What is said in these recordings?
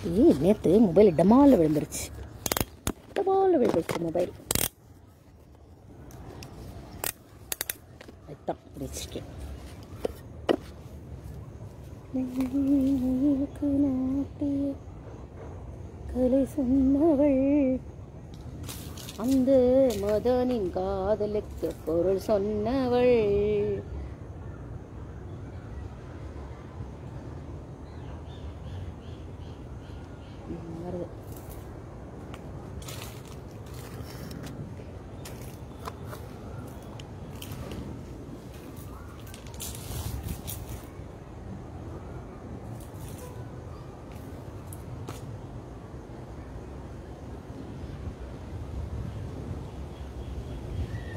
நேற்று மொபைல் டமாலில் விழுந்துருச்சு. மொபைல் அதுதான் வச்சுருக்கேன். கலை சொன்னவள் அந்த மதனின் காதலுக்கு பொருள் சொன்னவள்.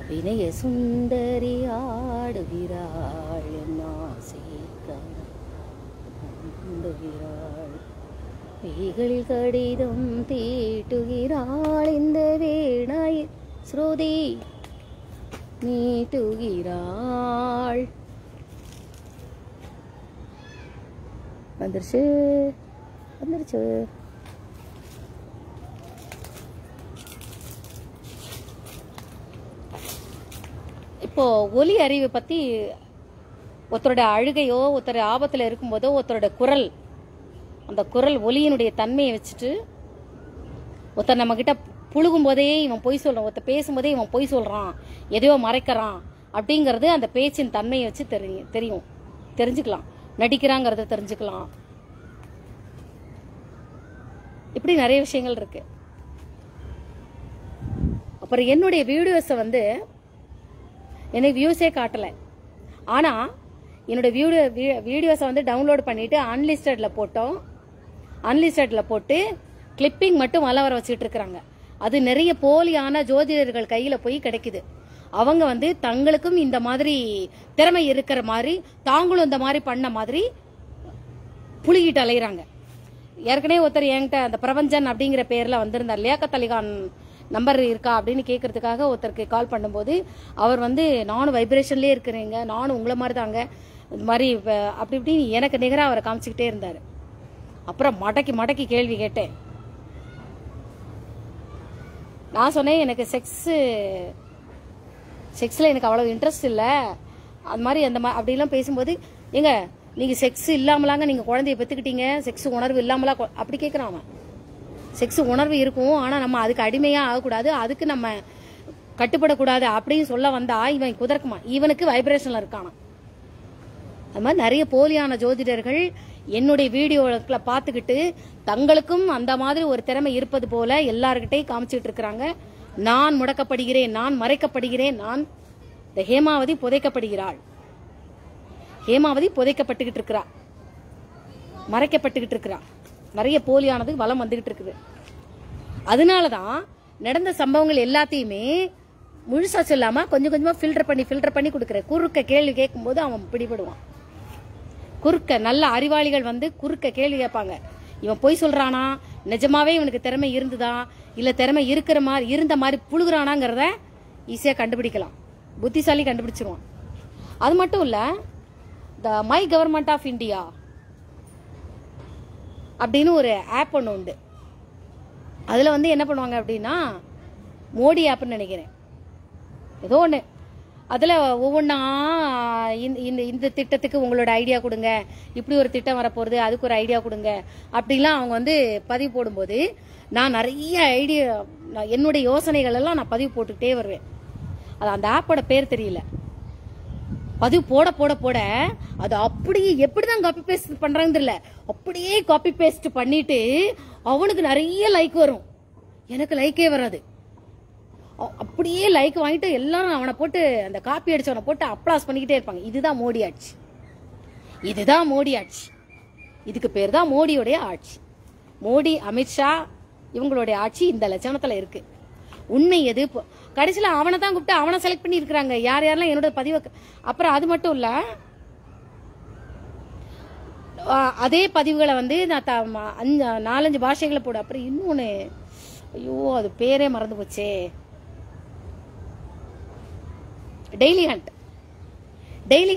வினய சுந்தரி ஆடுகிறாள் ஆடுகிறாள், மெய்களில் கடிதம் தீட்டுகிறாள், இந்த வீணாய் ஸ்ருதி மீட்டுகிறாள். வந்துருச்சு. இப்போ ஒலி அறிவை பத்தி ஒருத்தரோட அழுகையோ ஒருத்தர் ஆபத்துல இருக்கும்போதோ ஒருத்தரோட குரல், அந்த குரல் ஒலியினுடைய தன்மையை வச்சுட்டு ஒருத்தர் நம்ம கிட்ட புழுகும் போதே இவன் பொய் சொல்றான், ஒருத்தர் பேசும்போதே இவன் பொய் சொல்றான், எதையோ மறைக்கிறான் அப்படிங்கறது அந்த பேச்சின் தன்மையை வச்சு தெரிஞ்சுக்கலாம். நடிக்கிறாங்கிறத தெரிஞ்சுக்கலாம். இப்படி நிறைய விஷயங்கள் இருக்கு. அப்புறம் என்னுடைய வீடியோஸை வந்து எனக்கு வியூஸே காட்டலை. ஆனால் என்னோட வீடியோஸை வந்து டவுன்லோட் பண்ணிட்டு அன்லிஸ்டடில் போட்டு கிளிப்பிங் மட்டும் வர வச்சுட்டு இருக்கிறாங்க. அது நிறைய போலியான ஜோதிடர்கள் கையில் போய் கிடைக்குது. அவங்க வந்து தங்களுக்கும் இந்த மாதிரி திறமை இருக்கிற மாதிரி தாங்களும் இந்த மாதிரி பண்ண மாதிரி புளிகிட்டு அலையிறாங்க. ஏற்கனவே ஒருத்தர் என்கிட்ட அந்த பிரபஞ்சன் அப்படிங்கிற பேரில் வந்திருந்தார். லியாக்கத் அலிகான் நம்பர் இருக்கா அப்படின்னு கேட்கறதுக்காக ஒருத்தருக்கு கால் பண்ணும்போது அவர் வந்து நானும் வைப்ரேஷன்லேயே இருக்கிறேங்க, நானும் உங்களை மாதிரி தாங்க, இந்த மாதிரி அப்படி இப்படின்னு எனக்கு நிகராக அவரை காமிச்சிக்கிட்டே இருந்தார். அப்புறம் மடக்கி கேள்வி கேட்டேன். நான் சொன்னேன், எனக்கு செக்ஸில் எனக்கு அவ்வளோ இன்ட்ரெஸ்ட் இல்லை, அது மாதிரி அப்படிலாம் பேசும்போது, ஏங்க நீங்கள் செக்ஸ் இல்லாமலாங்க நீங்கள் குழந்தைய பெற்றுக்கிட்டீங்க, செக்ஸ் உணர்வு இல்லாமலா அப்படி கேட்குறான் அவன். செக்ஸ் உணர்வு இருக்கும், ஆனால் நம்ம அதுக்கு அடிமையாக ஆகக்கூடாது, அதுக்கு நம்ம கட்டுப்படக்கூடாது அப்படின்னு சொல்ல வந்தா இவன் குதர்க்குமா, இவனுக்கு வைப்ரேஷனில் இருக்கானா. அது மாதிரி நிறைய போலியான ஜோதிடர்கள் என்னுடைய வீடியோக்களை பார்த்துக்கிட்டு தங்களுக்கும் அந்த மாதிரி ஒரு திறமை இருப்பது போல எல்லார்கிட்டையும் காமிச்சிட்டு இருக்கிறாங்க. நான் முடக்கப்படுகிறேன், நான் மறைக்கப்படுகிறேன், நான் இந்த ஹேமாவதி புதைக்கப்படுகிறாள். ஹேமாவதி புதைக்கப்பட்டுக்கிட்டு இருக்கிறா, மறைக்கப்பட்டுக்கிட்டு இருக்கிறா. நிறைய போலியானது வளம் வந்துகிட்டு இருக்குது. அதனாலதான் நடந்த சம்பவங்கள் எல்லாத்தையுமே முழுசா சொல்லாம கொஞ்சம் கொஞ்சமா ஃபில்டர் பண்ணி கொடுக்குற. குறுக்க கேள்வி கேட்கும் போது அவன் பிடிபடுவான். குறுக்க நல்ல அறிவாளிகள் வந்து குறுக்க கேள்வி கேட்பாங்க. இவன் பொய் சொல்றானா, நிஜமாவே இவனுக்கு திறமை இருந்துதா, இல்ல திறமை இருந்த மாதிரி புழுகுறானாங்கிறத ஈஸியா கண்டுபிடிக்கலாம். புத்திசாலி கண்டுபிடிச்சிருவான். அது மட்டும் இல்ல, the my government of India அப்படின்னு ஒரு ஆப் ஒன்று உண்டு. அதில் வந்து என்ன பண்ணுவாங்க அப்படின்னா, மோடி ஆப்னு நினைக்கிறேன் ஏதோ ஒன்று. அதில் ஒவ்வொன்றா இந்த திட்டத்துக்கு உங்களோட ஐடியா கொடுங்க, இப்படி ஒரு திட்டம் வரப்போகிறது, அதுக்கு ஒரு ஐடியா கொடுங்க அப்படிலாம் அவங்க வந்து பதிவு போடும்போது நான் நிறைய ஐடியா, என்னுடைய யோசனைகள் எல்லாம் நான் பதிவு போட்டுக்கிட்டே வருவேன். அது அந்த ஆப்போட பேர் தெரியல. பதிவு போட அது அப்படியே எப்படிதான் காப்பி பேஸ்ட் பண்றாங்கன்னு தெரியல, அப்படியே காப்பி பேஸ்ட் பண்ணிட்டு அவனுக்கு நிறைய லைக் வரும், எனக்கு லைக்கே வராது. அப்படியே லைக் வாங்கிட்டு எல்லாரும் அவனை போட்டு அந்த காப்பி அடிச்சவனை போட்டு அப்ளாஸ் பண்ணிக்கிட்டே இருப்பாங்க. இதுதான் மோடி ஆட்சி, இதுதான் மோடி ஆட்சி, இதுக்கு பேர் தான் மோடியோடைய ஆட்சி. மோடி அமித்ஷா இவங்களுடைய ஆட்சி இந்த லட்சணத்துல இருக்கு. உண்மை எது? கடைசியில் அவனை தான் கூப்பிட்டு அவனை செலக்ட் பண்ணி இருக்கிறாங்க, யார் யாரெல்லாம் என்னோட பதிவு. அப்புறம் அது மட்டும் இல்ல, அதே பதிவுகளை வந்து நான் 4-5 பாஷைகளை போடு. அப்புறம் இன்னொன்னு, ஐயோ அது பேரே மறந்து போச்சே, டெய்லி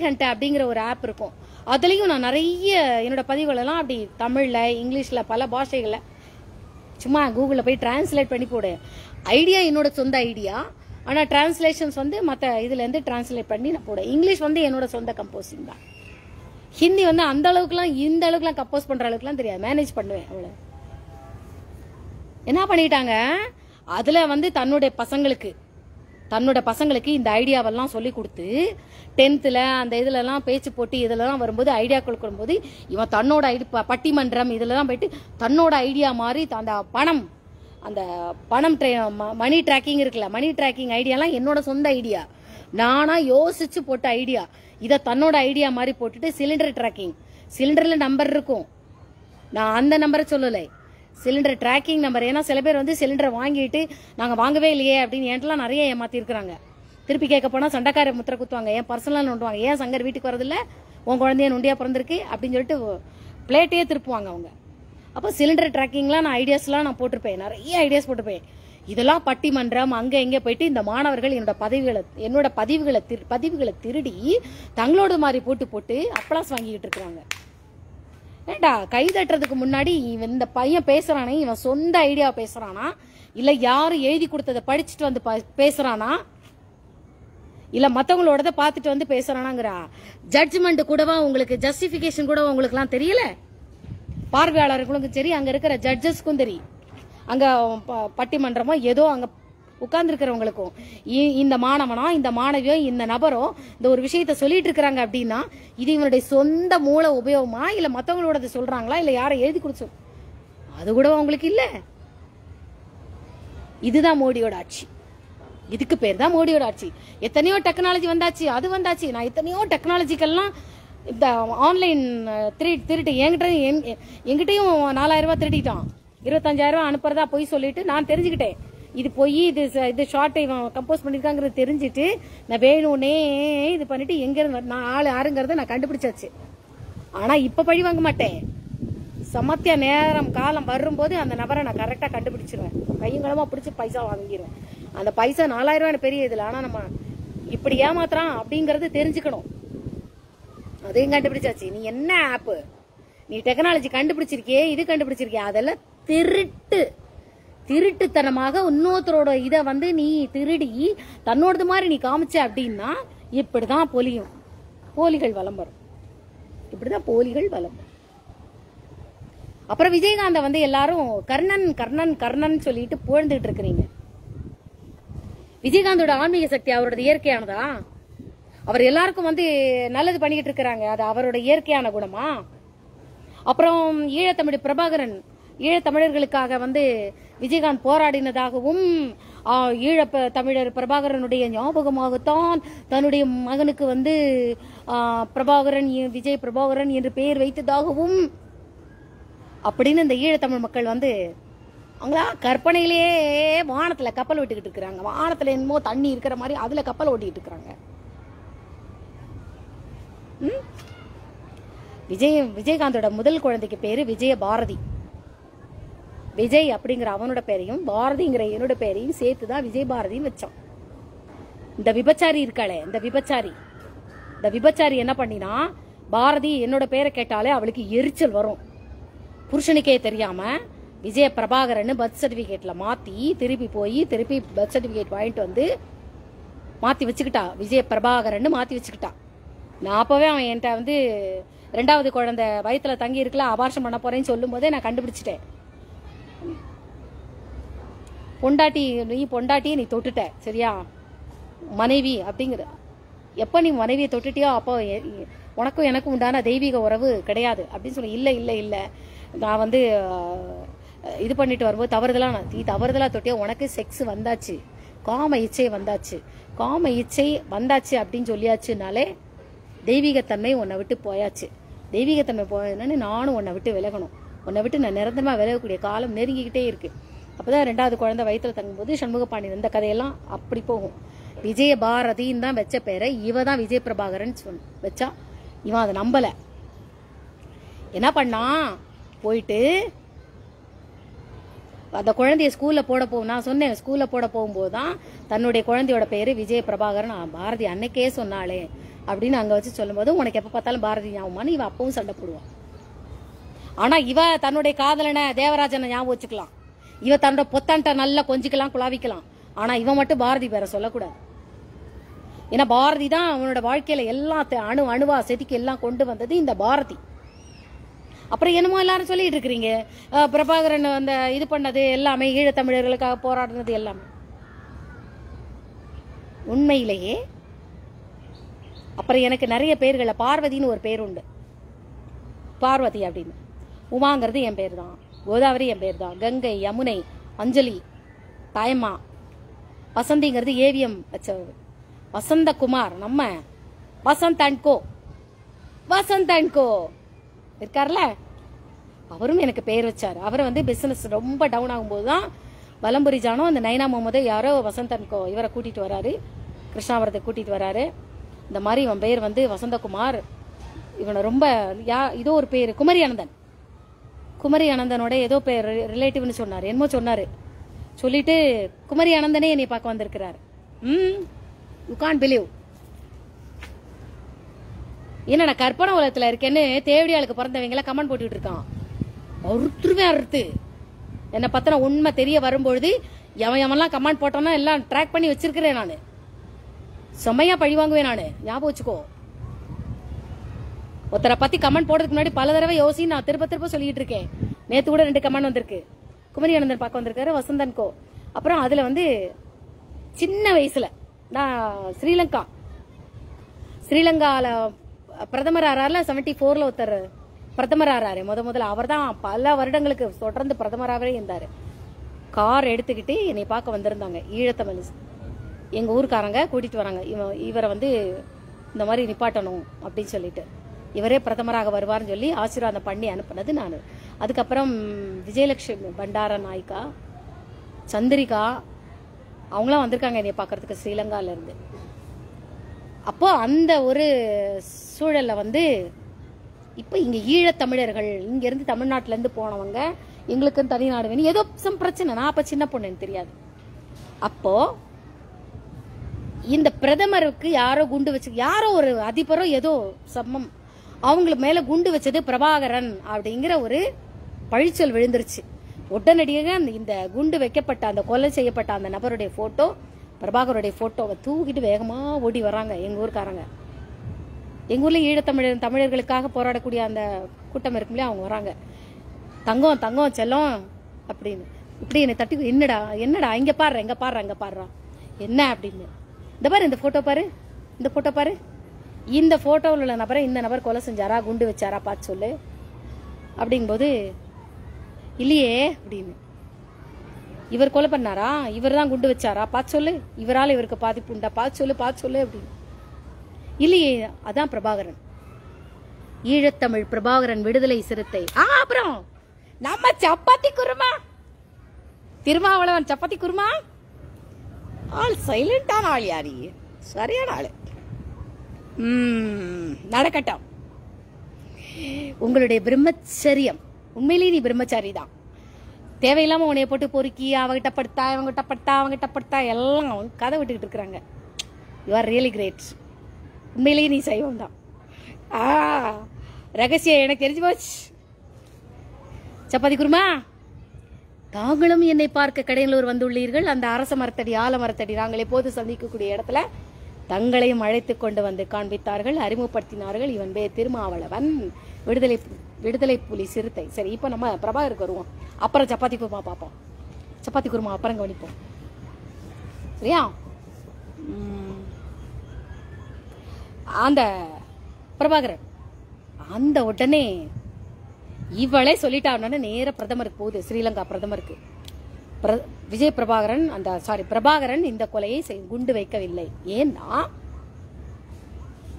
ஹண்ட் அப்படிங்கிற ஒரு ஆப் இருக்கும். அதுலேயும் நான் நிறைய என்னோட பதிவுகளெல்லாம் அப்படி தமிழில் இங்கிலீஷில் பல பாஷைகளில் சும்மா கூகுளில் போய் டிரான்ஸ்லேட் பண்ணி போடு. ஐடியா என்னோட சொந்த ஐடியா, ஆனால் டிரான்ஸ்லேஷன்ஸ் வந்து மற்ற இதுலேருந்து டிரான்ஸ்லேட் பண்ணி நான் போடுவேன். இங்கிலீஷ் வந்து என்னோட சொந்த கம்போசிங் தான். ஹிந்தி வந்து அந்த அளவுக்குலாம் இந்த அளவுக்குலாம் கம்போஸ் பண்ணுற அளவுக்குலாம் தெரியாது, மேனேஜ் பண்ணுவேன். அவ்வளோ என்ன பண்ணிட்டாங்க, அதில் வந்து தன்னோட பசங்களுக்கு இந்த ஐடியாவெல்லாம் சொல்லி கொடுத்து 10th அந்த இதுலலாம் பேச்சு போட்டு இதெல்லாம் வரும்போது ஐடியா கொடுக்கும்போது இவன் தன்னோட பட்டிமன்றம் இதெல்லாம் போயிட்டு தன்னோட ஐடியா மாதிரி அந்த பணம் மணி ட்ராக்கிங் இருக்குல்ல, மணி ட்ராக்கிங் ஐடியாலாம் என்னோட சொந்த ஐடியா, நானா யோசிச்சு போட்ட ஐடியா. இதை தன்னோட ஐடியா மாதிரி போட்டுட்டு சிலிண்டர் ட்ராக்கிங், சிலிண்டரில் நம்பர் இருக்கும், நான் அந்த நம்பரை சொல்லலை, சிலிண்டர் ட்ராக்கிங் நம்பர். ஏன்னா சில பேர் வந்து சிலிண்டரை வாங்கிட்டு நாங்கள் வாங்கவே இல்லையே அப்படின்னு என்கிட்டலாம் நிறைய ஏமாத்திருக்கிறாங்க. திருப்பி கேட்க போனால் சண்டைக்கார முத்திரை குத்துவாங்க, ஏன் பர்சனலாக நோண்டுவாங்க, ஏன் சங்கர் வீட்டுக்கு வரதில்ல, உன் குழந்தைய நொண்டியா பிறந்திருக்கு அப்படின்னு சொல்லிட்டு பிளேட்டே திருப்புவாங்க அவங்க. அப்போ சிலிண்டர் ட்ராக்கிங்லாம் நான் ஐடியாஸ்லாம் நான் போட்டிருப்பேன், நிறைய ஐடியாஸ் போட்டிருப்பேன். இதெல்லாம் பட்டிமன்றம் அங்கே இங்கே போயிட்டு இந்த மாணவர்கள் என்னோட பதிவுகளை திருடி தங்களோட மாதிரி போட்டு அப்ளாஸ் வாங்கிக்கிட்டு இருக்கிறாங்க. ஏண்டா கை தட்டுறதுக்கு முன்னாடி இந்த பையன் பேசுறானே இவன் சொந்த ஐடியா பேசுறானா, இல்ல யாரும் எழுதி கொடுத்ததை படிச்சுட்டு வந்து பேசுறானா, இல்ல மத்தவங்களோட பார்த்துட்டு வந்து பேசுறானாங்கிற ஜட்ஜ்மெண்ட் கூடவா உங்களுக்கு, ஜஸ்டிபிகேஷன் கூடவா உங்களுக்கு எல்லாம் தெரியல? பார்வையாளர்களுக்கும் சரி, அங்க இருக்கிற ஜட்ஜஸ்க்கும் தெரியும், அங்க பட்டிமன்றமோ ஏதோ அங்க உட்கார்ந்து இருக்கிறவங்களுக்கும் இந்த மாணவனோ இந்த மாணவியோ இந்த நபரோ இந்த ஒரு விஷயத்த சொல்லிட்டு இருக்கிறாங்க அப்படின்னா இது இவனுடைய சொந்த மூல உபயோகமா, இல்ல மத்தவங்களோட சொல்றாங்களா, இல்ல யாரை எழுதி கொடுத்து, அது கூட உங்களுக்கு இல்ல. இதுதான் மோடியோட ஆட்சி, இதுக்கு பேர் தான் மோடியோட ஆட்சி. எத்தனையோ டெக்னாலஜி வந்தாச்சு, அது வந்தாச்சு, நான் எத்தனையோ டெக்னாலஜிக்கெல்லாம் இந்த ஆன்லைன் திருட்டு என்கிட்டயும் 4000 ரூபாய் திருட்டிட்டான், 25,000 ரூபாய் அனுப்புறதா போய் சொல்லிட்டு நான் தெரிஞ்சுக்கிட்டேன் இது போய் இது ஷார்ட்டை இவன் கம்போஸ் பண்ணிருக்காங்கிறது தெரிஞ்சுட்டு நான் வேணும்னே இது பண்ணிட்டு எங்க இருந்து நான் ஆளு யாருங்கிறத நான் கண்டுபிடிச்சாச்சு. ஆனா இப்ப பழி வாங்க மாட்டேன், சமத்திய நேரம் காலம் வரும்போது அந்த நபரை நான் கரெக்டா கண்டுபிடிச்சிருவேன், கையங்களமா பிடிச்சி பைசா வாங்கிடுவேன். அந்த பைசா 4000 ரூபாய் பெரிய இதுல, ஆனா நம்ம இப்படி ஏமாத்துறான் அப்படிங்கறது தெரிஞ்சுக்கணும். அதையும் கண்டுபிடிச்சாச்சு. நீ என்ன ஆப், நீ டெக்னாலஜி கண்டுபிடிச்சிருக்கியே, இது கண்டுபிடிச்சிருக்கிய, அதெல்லாம் திருட்டுத்தனமாக இன்னொருத்தரோட இதை வந்து நீ திருடி தன்னோடது மாதிரி நீ காமிச்ச அப்படின்னா இப்படிதான் போலிகள் வலம் வரும், இப்படிதான் போலிகள் வலம் வரும். அப்புறம் விஜயகாந்த வந்து எல்லாரும் கர்ணன் கர்ணன் கர்ணன் சொல்லிட்டு புகழ்ந்துட்டு இருக்கிறீங்க. விஜயகாந்தோட ஆன்மீக சக்தி அவரோட இயற்கையானதா? அவர் எல்லாருக்கும் வந்து நல்லது பண்ணிக்கிட்டு இருக்கிறாங்க, அது அவரோட இயற்கையான குணமா? அப்புறம் ஈழத்தமிழர்களுக்காக வந்து விஜயகாந்த் போராடினதாகவும் தமிழர் பிரபாகரனுடைய ஞாபகமாகத்தான் தன்னுடைய மகனுக்கு வந்து விஜய் பிரபாகரன் என்று பெயர் வைத்ததாகவும் அப்படின்னு இந்த ஈழத்தமிழ் மக்கள் வந்து அவங்களா கற்பனையிலேயே வானத்துல கப்பல் ஓட்டிக்கிட்டு இருக்கிறாங்க. வானத்துல என்னமோ தண்ணி இருக்கிற மாதிரி அதுல கப்பல் ஓட்டிக்கிட்டு இருக்கிறாங்க. விஜயகாந்தோட முதல் குழந்தைக்கு பேரு விஜய பாரதி. விஜய் அப்படிங்கிற அவனோட பேரையும் பாரதிங்கிற என்னோட பேரையும் சேர்த்துதான் விஜய் பாரதின்னு வச்சான். இந்த விபச்சாரி இருக்காளே, இந்த விபச்சாரி என்ன பண்ணினா, பாரதி என்னோட பேரை கேட்டாலே அவளுக்கு எரிச்சல் வரும். புருஷனுக்கே தெரியாம விஜய பிரபாகரன் பர்த் சர்டிபிகேட்ல மாத்தி திருப்பி பர்த் சர்டிபிகேட் வாங்கிட்டு வந்து மாத்தி வச்சுக்கிட்டா, விஜய பிரபாகரன் மாத்தி வச்சுக்கிட்டா. நான் அப்பவே அவன் என்கிட்ட வந்து 2வது குழந்தை வயிற்றுல தங்கி இருக்கல, அபார்ஷம் பண்ண போறேன்னு சொல்லும் போதே நான் கண்டுபிடிச்சிட்டேன். பொண்டாட்டியை நீ தொட்டுட்ட, சரியா? மனைவி அப்படிங்கிற எப்ப நீ மனைவியை தொட்டுட்டியோ அப்போ உனக்கும் எனக்கும் உண்டான தெய்வீக உறவு கிடையாது அப்படின்னு சொல்லி, இல்ல நான் வந்து இது பண்ணிட்டு வரும்போது தவறுதலா தொட்டியோ, உனக்கு செக்ஸ் வந்தாச்சு, காம இச்சை வந்தாச்சு அப்படின்னு சொல்லியாச்சுனாலே தெய்வீகத்தன்மை உன்னை விட்டு போயாச்சு. தெய்வீகத்தன்மை போயதுன்னு நானும் உன்னை விட்டு விலகணும், உன்னை விட்டு நான் நிரந்தரமா விலகக்கூடிய காலம் நெருங்கிக்கிட்டே இருக்கு. அப்பதான் 2வது குழந்தை வயிற்றுல தங்கும்போது சண்முகபாண்டி இந்த கதையெல்லாம் அப்படி போகும். விஜய பாரதின்னு தான் வச்ச பேரை இவ தான் விஜய் பிரபாகரன் வச்சா. இவன் அதை நம்பல, என்ன பண்ணா, போயிட்டு அந்த குழந்தைய ஸ்கூல்ல போட நான் சொன்னேன், ஸ்கூல்ல போட போகும்போது தான் தன்னுடைய குழந்தையோட பேரு விஜய பிரபாகரன் பாரதி அன்னைக்கே சொன்னாலே, அப்படின்னு அங்க வச்சு சொல்லும்போது உனக்கு எப்ப பார்த்தாலும் பாரதி ஞாபகமானு இவ அப்பவும் சண்டை போடுவான். ஆனா இவ தன்னுடைய காதலனை தேவராஜனை ஞாபகம் வச்சுக்கலாம், இவ தன்னோட பொத்தான்ட்ட நல்லா கொஞ்சிக்கலாம் குழாவிக்கலாம். ஆனா இவன் மட்டும் பாரதி பேரை சொல்லக்கூடாது. ஏன்னா பாரதி தான் அவனோட வாழ்க்கையில எல்லாத்தையும் அணுவா செதுக்கி எல்லாம் கொண்டு வந்தது இந்த பாரதி. அப்புறம் என்னமோ எல்லாரும் சொல்லிட்டு இருக்கிறீங்க, பிரபாகரன் அந்த இது பண்ணது எல்லாமே ஈழத்தமிழர்களுக்காக போராடினது எல்லாமே உண்மையிலேயே. அப்புறம் எனக்கு நிறைய பேர்களை, பார்வதின்னு ஒரு பேர் உண்டு, பார்வதி அப்படின்னு. உமாங்கிறது என் பேர் தான், கோதாவரி என் பேர் தான், கங்கை, யமுனை, அஞ்சலி, தாயம்மா, வசந்திங்கிறது ஏவிஎம் வச்சவர், வசந்தகுமார் நம்ம Vasanth and co, Vasanth and co இருக்கார்ல, அவரும் எனக்கு பேர் வச்சாரு. அவர் வந்து பிசினஸ் ரொம்ப டவுன் ஆகும்போது தான் வலம்புரி ஜானோ அந்த நைனா முகமது யாரோ வசந்த் அண்ட் கோ இவரை கூட்டிட்டு வராரு, கிருஷ்ணாவரத்தை கூட்டிட்டு வராரு. இந்த மாதிரி இவன் பேர் வந்து வசந்தகுமார், இவனை ரொம்ப இதோ ஒரு பேர் குமரி அனந்தன், குமரி அனந்தனோட ஏதோ பேர் ரிலேட்டிவ்னு சொன்னாரு, என்னமோ சொன்னாரு. சொல்லிட்டு குமரி அனந்தனே என்னை பார்க்க வந்திருக்கிறார். You can't believe. என்ன நான் கற்பனை உலகத்துல இருக்கேன்னு தேவடியாளுக்கு பிறந்தவங்க கமெண்ட் போட்டுட்டு இருக்கான். ஒருத்தருவே அறுத்து என்னை பத்தின உண்மை தெரிய வரும்பொழுது எவன்லாம் கமெண்ட் போட்டானா எல்லாம் ட்ராக் பண்ணி வச்சிருக்கிறேன். நானு செம்மையா பழி வாங்குவேன். நானு ஞாபகம் வச்சுக்கோ. ஒருத்தரை பத்தி கமெண்ட் போடுறதுக்கு முன்னாடி பல தடவை யோசி, நான் திருப்ப சொல்லிட்டு இருக்கேன். நேத்து கூட 2 கமெண்ட் வந்திருக்கு. குமரி அனந்தன் பார்க்க வந்திருக்காரு, வசந்தன் கோ. அப்புறம் அதுல வந்து சின்ன வயசுல நான் ஸ்ரீலங்கால பிரதமர் ஆறாருல 74ல ஒருத்தர் பிரதமர் ஆறாரு முதல்ல. அவர் தான் பல வருடங்களுக்கு தொடர்ந்து பிரதமராகவே இருந்தாரு. கார் எடுத்துக்கிட்டு என்னை பார்க்க வந்திருந்தாங்க ஈழத்தமிழ், எங்க ஊருக்காரங்க கூட்டிட்டு வராங்க. இவரை வந்து இந்த மாதிரி நிப்பாட்டணும் அப்படின்னு சொல்லிட்டு, இவரே பிரதமராக வருவார்னு சொல்லி ஆசீர்வாதம் பண்ணி அனுப்புனது நான். அதுக்கப்புறம் விஜயலட்சுமி பண்டார நாய்க்கா, சந்திரிகா, அவங்களாம் வந்திருக்காங்க என்னை பார்க்கறதுக்கு ஸ்ரீலங்கால இருந்து. அப்போ அந்த ஒரு சூழல்ல வந்து இப்ப இங்க ஈழத்தமிழர்கள் இங்க இருந்து தமிழ்நாட்டுல இருந்து போனவங்க எங்களுக்கு தனிநாடு வேணும் ஏதோ சம் பிரச்சனை. நான் அப்ப சின்ன பொண்ணு, எனக்கு தெரியாது. அப்போ இந்த பிரதமருக்கு யாரோ குண்டு வச்சு, யாரோ ஒரு அதிபரோ ஏதோ சம்மம், அவங்களுக்கு மேல குண்டு வச்சது பிரபாகரன் அப்படிங்கிற ஒரு பழிச்சொல் விழுந்துருச்சு. உடனடியாக இந்த குண்டு வைக்கப்பட்ட அந்த கொலை செய்யப்பட்ட அந்த நபருடைய போட்டோ, பிரபாகருடைய போட்டோவை தூக்கிட்டு வேகமா ஓடி வராங்க எங்க ஊருக்காரங்க. எங்க ஊர்ல தமிழர்களுக்காக போராடக்கூடிய அந்த கூட்டம் இருக்கும் இல்லையா, அவங்க வராங்க. தங்கம் தங்கம் செல்லம் அப்படின்னு இப்படி என்னை தட்டி, என்னடா இங்க பாடுறா என்ன அப்படின்னு. இந்த பாரு, இந்த போட்டோ பாரு, இந்த போட்டோ பாரு, இந்த போட்டோவில் உள்ள நபரை இந்த நபர் கொலை செஞ்சாரா, குண்டு வச்சாரா பார்த்து சொல்லு அப்படிங்கும்போது, இல்லையே அப்படின்னு. இவர் கொலை பண்ணாரா, இவர் தான் குண்டு வச்சாரா பார்த்து சொல்லு, இவரால் இவருக்கு பாதிப்பு உண்டா பார்த்து சொல்லு அப்படின்னு. இல்லையே, அதான் பிரபாகரன், ஈழத்தமிழ் பிரபாகரன் விடுதலை சிறுத்தை. அப்புறம் நம்ம சப்பாத்தி குருமா, திருமாவளவன் சப்பாத்தி குருமா, ஆள் சைலண்டான ஆள், யாரு சரியான ஆளு. நடக்கட்டும் உங்களுடைய பிரம்மச்சரியம். உண்மையிலேயே நீ பிரம்மச்சாரி தான். தேவையில்லாம உன்னைய போட்டு பொறுக்கி அவங்கிட்ட படுத்தா எல்லாம் கதை விட்டுக்கிட்டு இருக்கிறாங்க. You are really great. உண்மையிலேயே நீ சைவம் தான். ரகசியம் எனக்கு தெரிஞ்சு போச்சு. சப்பாத்தி குருமா, தாங்களும் என்னை பார்க்க கடையலூர் வந்துள்ளீர்கள். அந்த அரச மரத்தடி ஆலமரத்தடி நாங்கள் எப்போது சந்திக்கக்கூடிய இடத்துல தங்களையும் அழைத்து கொண்டு வந்து காண்பித்தார்கள், அறிமுகப்படுத்தினார்கள். இவன் பேர் திருமாவளவன், விடுதலை புலி சிறுத்தை. சரி, இப்போ நம்ம பிரபாகருக்கு வருவோம். அப்புறம் சப்பாத்தி குருமா பார்ப்போம். சப்பாத்தி குருமா அப்புறம் கவனிப்போம். சரியா? அந்த பிரபாகரன் அந்த உடனே இவளே சொல்லிட்டான்னு நேர பிரதமருக்கு போகுது, ஸ்ரீலங்கா பிரதமருக்கு. விஜய் பிரபாகரன் பிரபாகரன் இந்த கொலையை குண்டு வைக்கவில்லை. ஏன்னா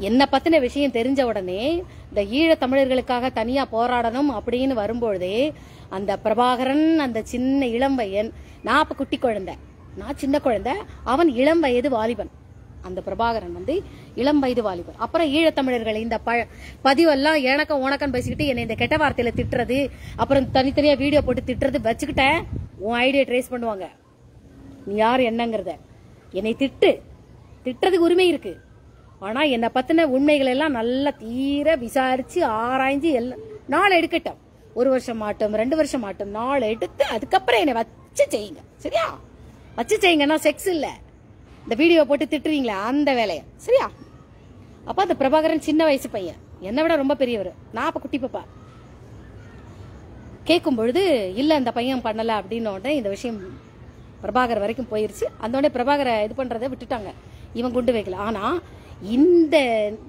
என்ன பத்தின விஷயம் தெரிஞ்ச உடனே இந்த ஈழ தமிழர்களுக்காக தனியா போராடணும் அப்படின்னு வரும்பொழுதே அந்த பிரபாகரன், அந்த சின்ன இளம் வயன், நான் அப்ப குட்டி குழந்தை, நான் சின்ன குழந்தை, அவன் இளம் வயது வாலிபன். அந்த பிரபாகரன் வந்து இளம் வயது வாலிபர். அப்புறம் ஈழத்தமிழர்கள் இந்த பதிவெல்லாம் எனக்கும் உனக்கன்னு பேசிக்கிட்டு என்னை இந்த கெட்ட வார்த்தையில திட்டுறது, அப்புறம் தனித்தனியா வீடியோ போட்டு திட்டுறது வச்சுக்கிட்டேன். உன் ஐடியா ட்ரேஸ் பண்ணுவாங்க, நீ யார் என்னங்கிறத. என்னை திட்டுறதுக்கு உரிமை இருக்கு. ஆனா என்னை பத்தின உண்மைகள் எல்லாம் நல்லா தீர விசாரிச்சு ஆராய்ஞ்சு எல்லாம் நாள் எடுக்கட்டும். 1 வருஷம் ஆட்டும், 2 வருஷம் ஆட்டும், நாள் எடுத்து அதுக்கப்புறம் என்னை வச்சு செய்யுங்க. சரியா? வச்சு செய்யுங்கன்னா செக்ஸ் இல்ல, இந்த வீடியோ போட்டு திட்டுவீங்களா அந்த வேலையை. சரியா? அப்ப அந்த பிரபாகரன் சின்ன வயசு பையன், என்னை விட ரொம்ப பெரியவர். நான் அப்ப குட்டி பாப்பா. கேட்கும் பொழுது இல்ல இந்த பையன் பண்ணல அப்படின்னு உடனே இந்த விஷயம் பிரபாகர் வரைக்கும் போயிருச்சு. அந்த உடனே பிரபாகரை இது பண்றதை விட்டுட்டாங்க, இவன் குண்டு வைக்கல. ஆனா இந்த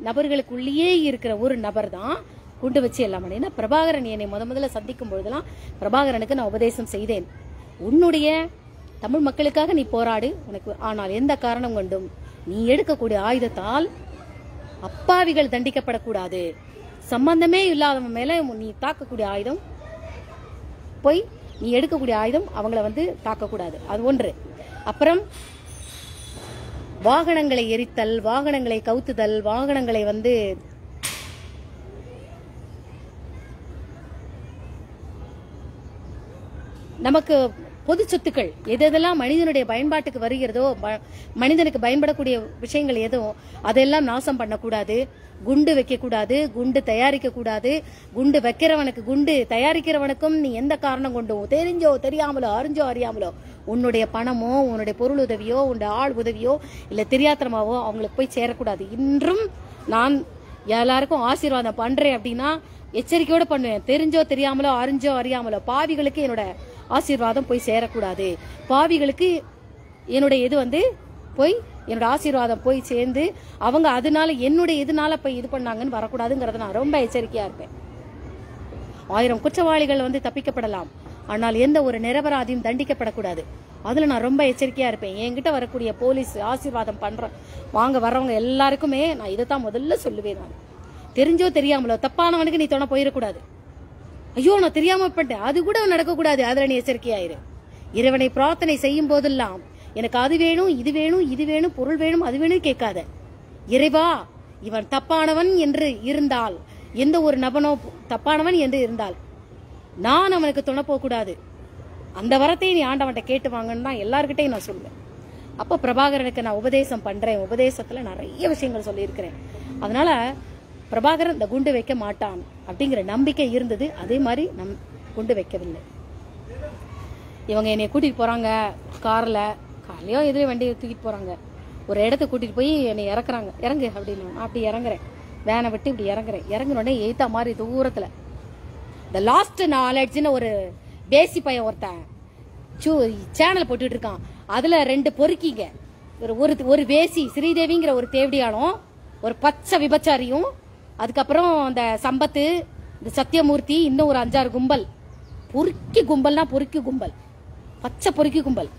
நபர்களுக்குள்ளேயே இருக்கிற ஒரு நபர் தான் குண்டு வச்சு எல்லாம் பண்ணி. பிரபாகரன் என்னை முதல்ல சந்திக்கும் பொழுதுலாம் பிரபாகரனுக்கு நான் உபதேசம் செய்தேன். உன்னுடைய தமிழ் மக்களுக்காக நீ போராடு உனக்கு, ஆனால் எந்த காரணம் கொண்டும் நீ எடுக்கக்கூடிய ஆயுதத்தால் அப்பாவிகள் தண்டிக்கப்படக்கூடாது. சம்பந்தமே இல்லாதவன் மேல நீ தாக்கக்கூடிய ஆயுதம் போய் நீ எடுக்கக்கூடிய ஆயுதம் அவங்கள வந்து தாக்கக்கூடாது. அது ஒன்று. அப்புறம் வாகனங்களை எரித்தல், வாகனங்களை கவுத்துதல், வாகனங்களை வந்து நமக்கு பொது சொத்துக்கள் எதெல்லாம் மனிதனுடைய பயன்பாட்டுக்கு வருகிறதோ, மனிதனுக்கு பயன்படக்கூடிய விஷயங்கள் எதுவும் அதெல்லாம் நாசம் பண்ணக்கூடாது. குண்டு வைக்க கூடாது, குண்டு தயாரிக்க கூடாது. குண்டு வைக்கிறவனுக்கு, குண்டு தயாரிக்கிறவனுக்கும் நீ எந்த காரணம் கொண்டும் தெரிஞ்சோ தெரியாமலோ அறிஞ்சோ அறியாமலோ உன்னுடைய பணமோ உன்னுடைய பொருள் உதவியோ உன்னுடைய ஆள் உதவியோ இல்ல தெரியாத்தனமாவோ அவங்களுக்கு போய் சேரக்கூடாது. இன்றும் நான் எல்லாருக்கும் ஆசீர்வாதம் பண்றேன் அப்படின்னா எச்சரிக்கையோட பண்ணுவேன். தெரிஞ்சோ தெரியாமலோ அறிஞ்சோ அறியாமலோ பாவிகளுக்கு என்னோட ஆசீர்வாதம் போய் சேரக்கூடாது. பாவிகளுக்கு என்னுடைய இது வந்து போய் என்னோட ஆசீர்வாதம் போய் சேர்ந்து அவங்க அதனால என்னுடைய இதனால போய் இது பண்ணாங்கன்னு வரக்கூடாதுங்கிறத நான் ரொம்ப எச்சரிக்கையா இருப்பேன். 1000 குற்றவாளிகள் வந்து தப்பிக்கப்படலாம், ஆனால் எந்த ஒரு நிரபராதியும் தண்டிக்கப்படக்கூடாது. அதுல நான் ரொம்ப எச்சரிக்கையா இருப்பேன். என்கிட்ட வரக்கூடிய போலீஸ் ஆசீர்வாதம் வாங்க வர்றவங்க எல்லாருக்குமே நான் இதைத்தான் முதல்ல சொல்லுவேன். நான் தெரிஞ்சோ தெரியாமலோ தப்பானவனுக்கு நீ துணை போயிடக்கூடாது. ஐயோ நான் தெரியாம பண்ணிட்டேன், அது கூட நடக்கக்கூடாது. அதுல நீ எச்சரிக்கையாயிரு. இறைவனை பிரார்த்தனை செய்யும் போதெல்லாம் எனக்கு அது வேணும் இது வேணும் இது வேணும் பொருள் வேணும் அது வேணும் கேட்காத. இறைவா இவன் தப்பானவன் என்று இருந்தால், எந்த ஒரு நபனோ தப்பானவன் என்று இருந்தால் நான் அவனுக்கு துணை போக கூடாது. அந்த வரத்தையும் நீ ஆண்டவன்ட்ட கேட்டு வாங்கன்னு தான் எல்லார்கிட்டையும் நான் சொல்லுவேன். அப்ப பிரபாகரனுக்கு நான் உபதேசம் பண்றேன். உபதேசத்துல நிறைய விஷயங்கள் சொல்லியிருக்கிறேன். அதனால பிரபாகரன் இந்த குண்டு வைக்க மாட்டான் அப்படிங்கிற நம்பிக்கை இருந்தது. அதே மாதிரி குண்டு வைக்கவில்லை. இவங்க என்னை கூட்டிட்டு போறாங்க கார்ல, காலையோ எதுலயும் வண்டியை தூக்கிட்டு போறாங்க. ஒரு இடத்துக்கு கூட்டிட்டு போய் என்னை இறக்குறாங்க. இறங்கு அப்படின்னு. அப்படி இறங்குறேன், வேனை விட்டு இப்படி இறங்குறேன். இறங்குனோடனே எய்த்தா மாதிரி தூரத்துல இந்த லாஸ்ட் நாலேஜ்னு ஒரு பேசி பையன் ஒருத்தன் சேனல் போட்டுட்டு இருக்கான். அதுல 2 பொறுக்கிங்க, ஒரு வேசி ஸ்ரீதேவிங்கிற ஒரு தேவடியாலும் ஒரு பச்சை விபச்சாரியும், அதுக்கப்புறம் அந்த சம்பத்து, இந்த சத்தியமூர்த்தி, இன்னும் ஒரு 5-6 கும்பல். பொறுக்கி கும்பல்னா பொறுக்கி கும்பல், பச்சை பொறுக்கி கும்பல்.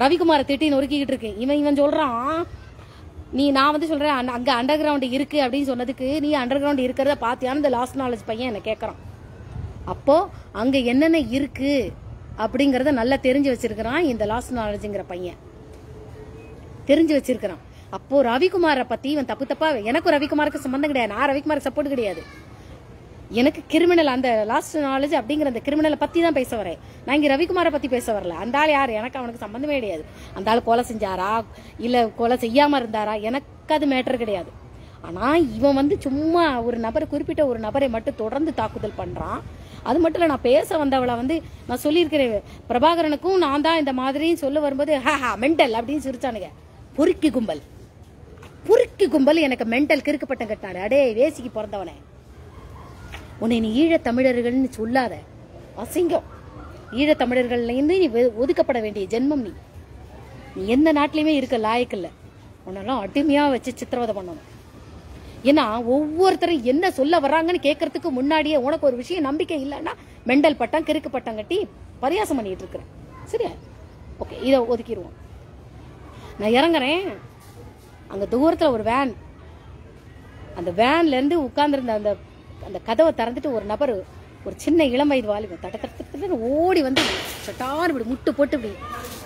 ரவிக்குமாரை திட்டி நொறுக்கிட்டு இருக்கு. இவன் சொல்றான், நான் வந்து சொல்றேன் அங்க அண்டர் கிரவுண்ட் இருக்கு அப்படின்னு சொன்னதுக்கு நீ அண்டர் கிரவுண்ட் இருக்கிறத பாத்தியான்னு இந்த லாஸ்ட் நாலேஜ் பையன் என்ன கேட்கறான். அப்போ அங்க என்னென்ன இருக்கு அப்படிங்கறத நல்லா தெரிஞ்சு வச்சிருக்கிறான் இந்த லாஸ்ட் நாலேஜ்ங்கிற பையன், தெரிஞ்சு வச்சிருக்கிறான். அப்போ ரவிக்குமாரை பத்தி இவன் தப்பா, எனக்கும் ரவிக்குமாருக்கு சம்பந்தம் கிடையாது, நான் ரவிக்குமாருக்கு சப்போர்ட் கிடையாது. எனக்கு கிரிமினல் அந்த லாஸ்ட் நாலேஜ் அப்படிங்கிற அந்த கிரிமினலை பத்தி தான் பேச வரேன். நான் இங்க ரவிக்குமாரை பத்தி பேச வரல. அந்த ஆள் யாரு, எனக்கு அவனுக்கு சம்பந்தமே கிடையாது. அந்த ஆள் கொலை செஞ்சாரா இல்ல கொலை செய்யாம இருந்தாரா எனக்கு அது மேட்டர் கிடையாது. ஆனா இவன் வந்து சும்மா ஒரு நபர், குறிப்பிட்ட ஒரு நபரை மட்டும் தொடர்ந்து தாக்குதல் பண்றான். அது மட்டும் இல்ல, நான் பேச வந்தவளை வந்து நான் சொல்லியிருக்கிறேன், பிரபாகரனுக்கும் நான் தான் இந்த மாதிரி சொல்ல வரும்போது மென்டல் அப்படின்னு சிரிச்சானுங்க. பொறுக்கி கும்பல், பொறுக்கி கும்பல் எனக்கு மென்டல் கிறுக்கப்பட்ட கட்டாரு. அடே வேசிக்கு பிறந்தவனே, உன்னை நீ ஈழத் தமிழர்கள்னு சொல்லாத, அசிங்கம். ஈழத் தமிழர்கள்லேருந்து நீ ஒதுக்கப்பட வேண்டிய ஜென்மம். நீ எந்த நாட்டிலையுமே இருக்க லாயக்கில்ல. உன்னெல்லாம் அடிமையா வச்சு சித்திரவதை பண்ணணும். ஏன்னா ஒவ்வொருத்தரும் என்ன சொல்ல வர்றாங்கன்னு கேட்கறதுக்கு முன்னாடியே உனக்கு ஒரு விஷயம் நம்பிக்கை இல்லைன்னா மெண்டல் பட்டம் கிறுக்கு பட்டம் கட்டி பரியாசம் பண்ணிட்டு இருக்கிறேன். சரியா? ஓகே, இதை ஒதுக்கிடுவோம். நான் இறங்குறேன். அங்க தூரத்துல ஒரு வேன், அந்த வேன்ல இருந்து உட்கார்ந்துருந்த அந்த அந்த கதவை திறந்துட்டு ஒரு நபர், ஒரு சின்ன இளம் வயது வாலிபன் தட்ட தட்ட ஓடி வந்து சட்டார் இப்படி முட்டு போட்டு இப்படி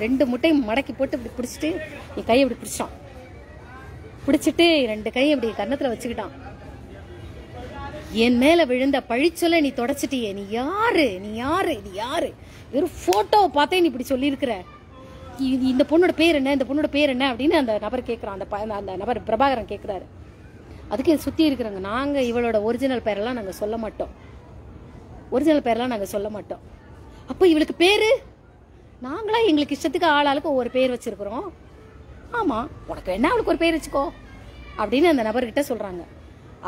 2 முட்டையும் மடக்கி போட்டு இப்படி பிடிச்சிட்டு என் கையை இப்படி பிடிச்சான். பிடிச்சிட்டு 2 கையை இப்படி கன்னத்துல வச்சுக்கிட்டான். என் மேல விழுந்த பழிச்சொல்ல நீ தொடச்சிட்டியே, நீ யாரு, நீ யாரு, நீ யாரு? வெறும் போட்டோவை பார்த்தே நீ இப்படி சொல்லியிருக்கிற. இந்த பொண்ணோட பேர் என்ன, இந்த பொண்ணோட பேர் என்ன அப்படின்னு அந்த நபர் கேட்குறான். அந்த நபர் பிரபாகரன் கேட்குறாரு. அதுக்கு சுற்றி இருக்கிறாங்க, நாங்கள் இவளோட ஒரிஜினல் பேரெல்லாம் நாங்கள் சொல்ல மாட்டோம், ஒரிஜினல் பேரெல்லாம் நாங்கள் சொல்ல மாட்டோம். அப்போ இவளுக்கு பேர் நாங்களா எங்களுக்கு இஷ்டத்துக்கு ஆளாளுக்கு ஒவ்வொரு பேர் வச்சிருக்கிறோம். ஆமாம், உனக்கு என்ன அவளுக்கு ஒரு பேர் வச்சுக்கோ அப்படின்னு அந்த நபர்கிட்ட சொல்கிறாங்க.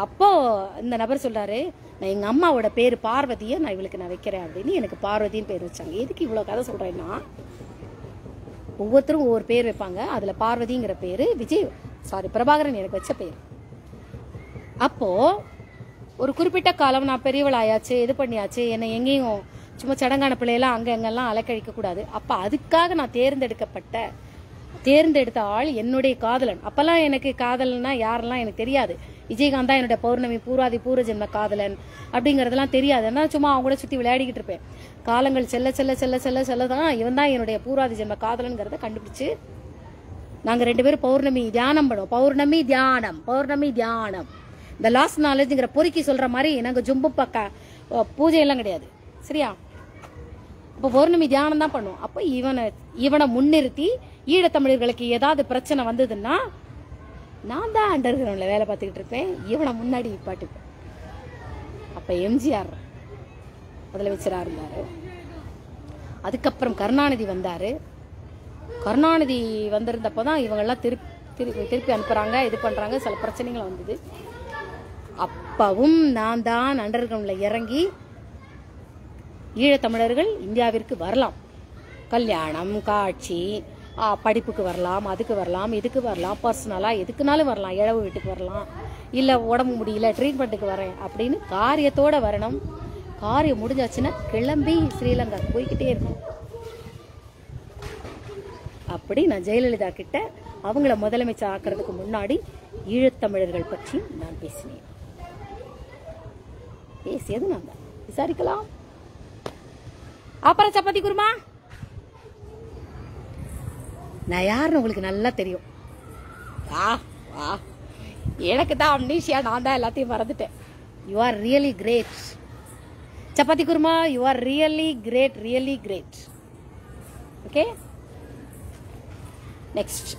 அப்போ இந்த நபர் சொல்கிறாரு, நான் எங்கள் அம்மாவோட பேர் பார்வதியை நான் இவளுக்கு நான் வைக்கிறேன் அப்படின்னு எனக்கு பார்வதின்னு பேர் வச்சாங்க. எதுக்கு இவ்வளோ கதை சொல்கிறேன்னா, ஒவ்வொருத்தரும் ஒவ்வொரு பேர் வைப்பாங்க. அதில் பார்வதிங்கிற பேர் பிரபாகரன் எனக்கு வச்ச பேர். அப்போது ஒரு குறிப்பிட்ட காலம் நான் பெரியவளாயாச்சு, இது பண்ணியாச்சு, என்னை எங்கேயும் சும்மா சடங்கான பிள்ளையெல்லாம் அங்கே எங்கெல்லாம் அலைக்கழிக்கக்கூடாது. அப்போ அதுக்காக நான் தேர்ந்தெடுத்த ஆள் என்னுடைய காதலன். அப்போல்லாம் எனக்கு காதலன்னா யாரெல்லாம் எனக்கு தெரியாது. விஜயகாந்த் தான் என்னோட பௌர்ணமி பூர ஜென்ம காதலன் அப்படிங்கிறதெல்லாம் தெரியாது. நான் சும்மா அவங்க கூட சுற்றி விளையாடிக்கிட்டு இருப்பேன். காலங்கள் செல்ல செல்ல செல்ல செல்ல செல்ல தான் இவன் தான் என்னுடைய பூராதி ஜென்ம காதலன்கிறத கண்டுபிடிச்சு நாங்கள் 2 பேரும் பௌர்ணமி தியானம் பண்ணுவோம். பௌர்ணமி தியானம் இந்த லாஸ்ட் நாலேஜ்ங்கிற பொறுக்கி சொல்கிற மாதிரி நாங்கள் ஜும்பு பூஜையெல்லாம் கிடையாது, சரியா? அப்போ பௌர்ணமி தியானம் தான் பண்ணுவோம். அப்போ இவனை முன்னிறுத்தி ஈழத்தமிழர்களுக்கு ஏதாவது பிரச்சனை வந்ததுன்னா நான் தான் அண்டர் கிரவுண்டில் வேலை பார்த்துக்கிட்டு இருப்பேன், இவனை முன்னாடி பாட்டுப்பேன். அப்போ எம்ஜிஆர் முதலமைச்சராக இருந்தார். அதுக்கப்புறம் கருணாநிதி வந்தார். கருணாநிதி வந்திருந்தப்போ தான் இவங்கெல்லாம் திருப்பி அனுப்புகிறாங்க, இது பண்ணுறாங்க, சில பிரச்சனைகள் வந்தது. அப்பவும் நான் தான் அண்டர் கிரவுண்டில் இறங்கி ஈழத்தமிழர்கள் இந்தியாவிற்கு வரலாம், கல்யாணம் காட்சி படிப்புக்கு வரலாம், அதுக்கு வரலாம், இதுக்கு வரலாம், பர்சனலாக எதுக்குனாலும் வரலாம், இழவு வீட்டுக்கு வரலாம், இல்லை உடம்பு முடியல ட்ரீட்மெண்ட்டுக்கு வரேன் அப்படின்னு காரியத்தோடு வரணும். காரியம் முடிஞ்சாச்சுன்னா கிளம்பி ஸ்ரீலங்கா போய்கிட்டே இருக்கும். அப்படி நான் ஜெயலலிதா கிட்ட அவங்கள முதலமைச்சர் ஆக்கிறதுக்கு முன்னாடி ஈழத்தமிழர்கள் பற்றி நான் பேசினேன். பேசியது நான் தான், விசாரிக்கலாம். அப்புறம் சப்பாத்தி குருமா நான் யாருன்னு உங்களுக்கு நல்லா தெரியும். எனக்கு தான் அம்னீஷியா, நான் தான் எல்லாத்தையும் மறந்துட்டேன். You are really great chapati kurma, you are really great. Okay, next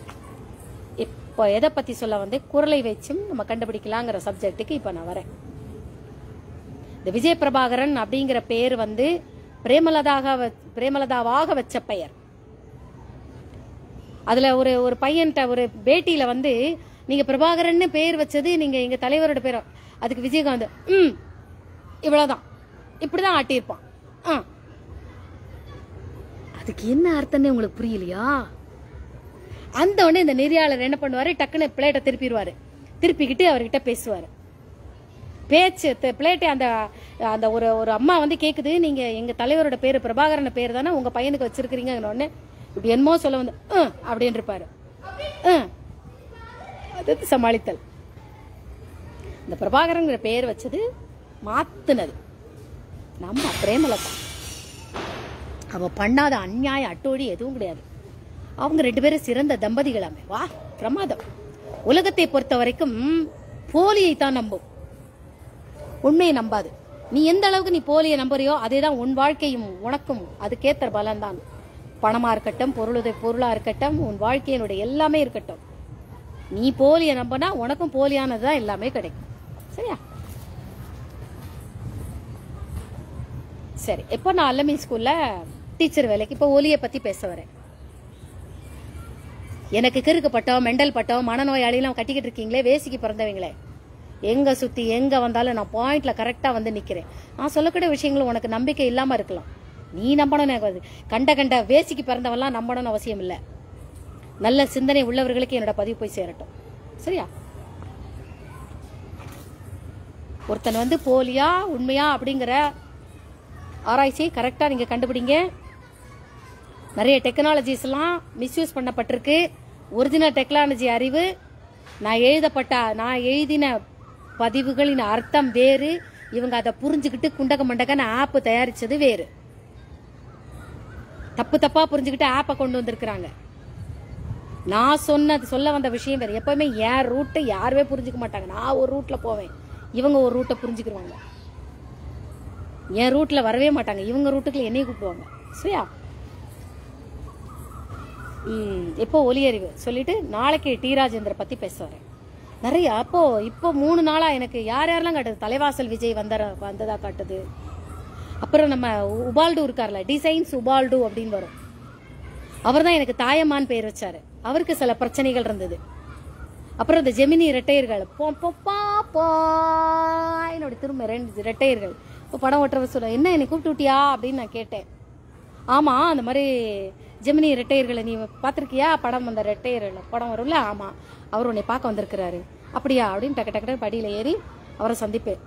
இப்போ எதை பற்றி சொல்ல வந்து குரலை வச்சும் நம்ம கண்டுபிடிக்கலாங்கிற சப்ஜெக்டுக்கு இப்போ நான் வரேன். இந்த விஜய் பிரபாகரன் அப்படிங்கிற பேர் வந்து பிரேமலதாவாக வச்ச பெயர். அதுல ஒரு பையன்ட்ட ஒரு பேட்டியில வந்து நீங்க பிரபாகரன் பேர் வச்சது நீங்க எங்க தலைவரோட பேர், அதுக்கு விஜயகாந்த் இவ்வளவுதான் இப்படிதான் ஆட்டியிருப்பான். அதுக்கு என்ன அர்த்தம்னு உங்களுக்கு புரியலையா? அந்த உடனே இந்த நெறியாளர் என்ன பண்ணுவாரு, டக்குன்னு பிளேட்டை திருப்பிக்கிட்டு அவர்கிட்ட பேசுவாரு. பேச்சு பிளேட்டை அந்த ஒரு அம்மா வந்து கேக்குது, நீங்க எங்க தலைவரோட பேரு பிரபாகரன் பேர் தானே உங்க பையனுக்கு வச்சிருக்கிறீங்க. இப்படி என்னமோ சொல்ல வந்து அப்படின்னு இருப்பாரு. அது சமாளித்தல். இந்த பிரபாகரன் பேர் வச்சது மாத்துனது நம்ம பிரேமலதா. அவ பண்ணாத அநியாய அட்டோடி எதுவும் கிடையாது. அவங்க 2 பேரும் சிறந்த தம்பதிகளாமே. வா பிரமாதம். உலகத்தை பொறுத்த வரைக்கும் போலியை தான் நம்பும், உண்மையை நம்பாது. நீ எந்த அளவுக்கு நீ போலியை நம்புறியோ அதேதான் உன் வாழ்க்கையும் உனக்கும் அதுக்கேற்ற பலன் தான். பணமா இருக்கட்டும், பொருளா இருக்கட்டும், உன் வாழ்க்கையினுடைய எல்லாமே இருக்கட்டும், நீ போலியை நம்பினா உனக்கும் போலியானதுதான் எல்லாமே கிடைக்கும். சரியா? சரி, இப்போ நான் அல்லமி ஸ்கூல்ல டீச்சர் வேலைக்கு இப்போ ஒலியை பத்தி பேச வரேன். எனக்கு கிறுக்கு பட்டம், மெண்டல் பட்டம், மனநோயாளிலாம் கட்டிக்கிட்டு இருக்கீங்களே, வேசிக்கு பிறந்தவங்களே, எங்க சுத்தி எங்க வந்தாலும் நான் பாயிண்ட்ல கரெக்டா வந்து நிக்கிறேன். நான் சொல்லக்கூடிய விஷயங்கள் உனக்கு நம்பிக்கை இல்லாம இருக்கலாம், நீ நம்பணும். கண்ட வேசிக்கு பிறந்தவெல்லாம் நம்பணும்னு அவசியம் இல்லை. நல்ல சிந்தனை உள்ளவர்களுக்கு என்னோட பதிவு போய் சேரட்டும். சரியா? ஒருத்தன் வந்து போலியா உண்மையா அப்படிங்கிற ஆராய்ச்சி கரெக்டா நீங்க கண்டுபிடிங்க. நிறைய டெக்னாலஜிஸ் எல்லாம் மிஸ்யூஸ் பண்ணப்பட்டிருக்கு. ஒரிஜினல் டெக்னாலஜி அறிவு, நான் எழுதின பதிவுகளின் அர்த்தம் வேறு, இவங்க அதை புரிஞ்சுக்கிட்டு குண்டக மண்டகன்னு ஆப் தயாரிச்சது வேறு. தப்பா புரிஞ்சுக்கிட்டு ஆப்பை கொண்டு வந்திருக்கிறாங்க. நான் சொல்ல வந்த விஷயம் வேறு. எப்பவுமே என் ரூட்டை யாருமே புரிஞ்சுக்க மாட்டாங்க. நான் ஒரு ரூட்ல போவேன், இவங்க ஒரு ரூட்டை புரிஞ்சுக்கிடுவாங்க. என் ரூட்ல வரவே மாட்டாங்க, இவங்க ரூட்டுக்குள்ள என்னைய கூப்பிடுவாங்க. சரியா? இப்போ ஒலியறிவு சொல்லிட்டு நாளைக்கு டி ராஜேந்திர பத்தி பேசுவாரு நிறைய. அப்போ இப்போ 3 நாளா எனக்கு யார் யாரெல்லாம் காட்டுது, தலைவாசல் விஜய் வந்ததா காட்டுது. அப்புறம் நம்ம உபால்டு இருக்கார்ல, டிசைன்ஸ் உபால்டு அப்படின்னு வரும். அவர் தான் எனக்கு தாயம்மான்னு பேர் வச்சாரு. அவருக்கு சில பிரச்சனைகள் இருந்தது. அப்புறம் இந்த ஜெமினி ரெட்டையர்கள் என்னோட திரும்ப 2 ரெட்டையர்கள் இப்போ படம் ஓட்டுறவர் சொல்ல, என்ன என்னை கூப்பிட்டு விட்டியா அப்படின்னு நான் கேட்டேன். ஆமா அந்த மாதிரி ஜெமினி ரெட்டையர்களை நீ பார்த்துருக்கியா, படம் அந்த ரெட்டையர்கள் படம் வரும்ல, ஆமா அவர் உன்னை பார்க்க வந்திருக்கிறாரு. அப்படியா அப்படின்னு டக்கு டக்கு படியில் ஏறி அவரை சந்திப்பேன்.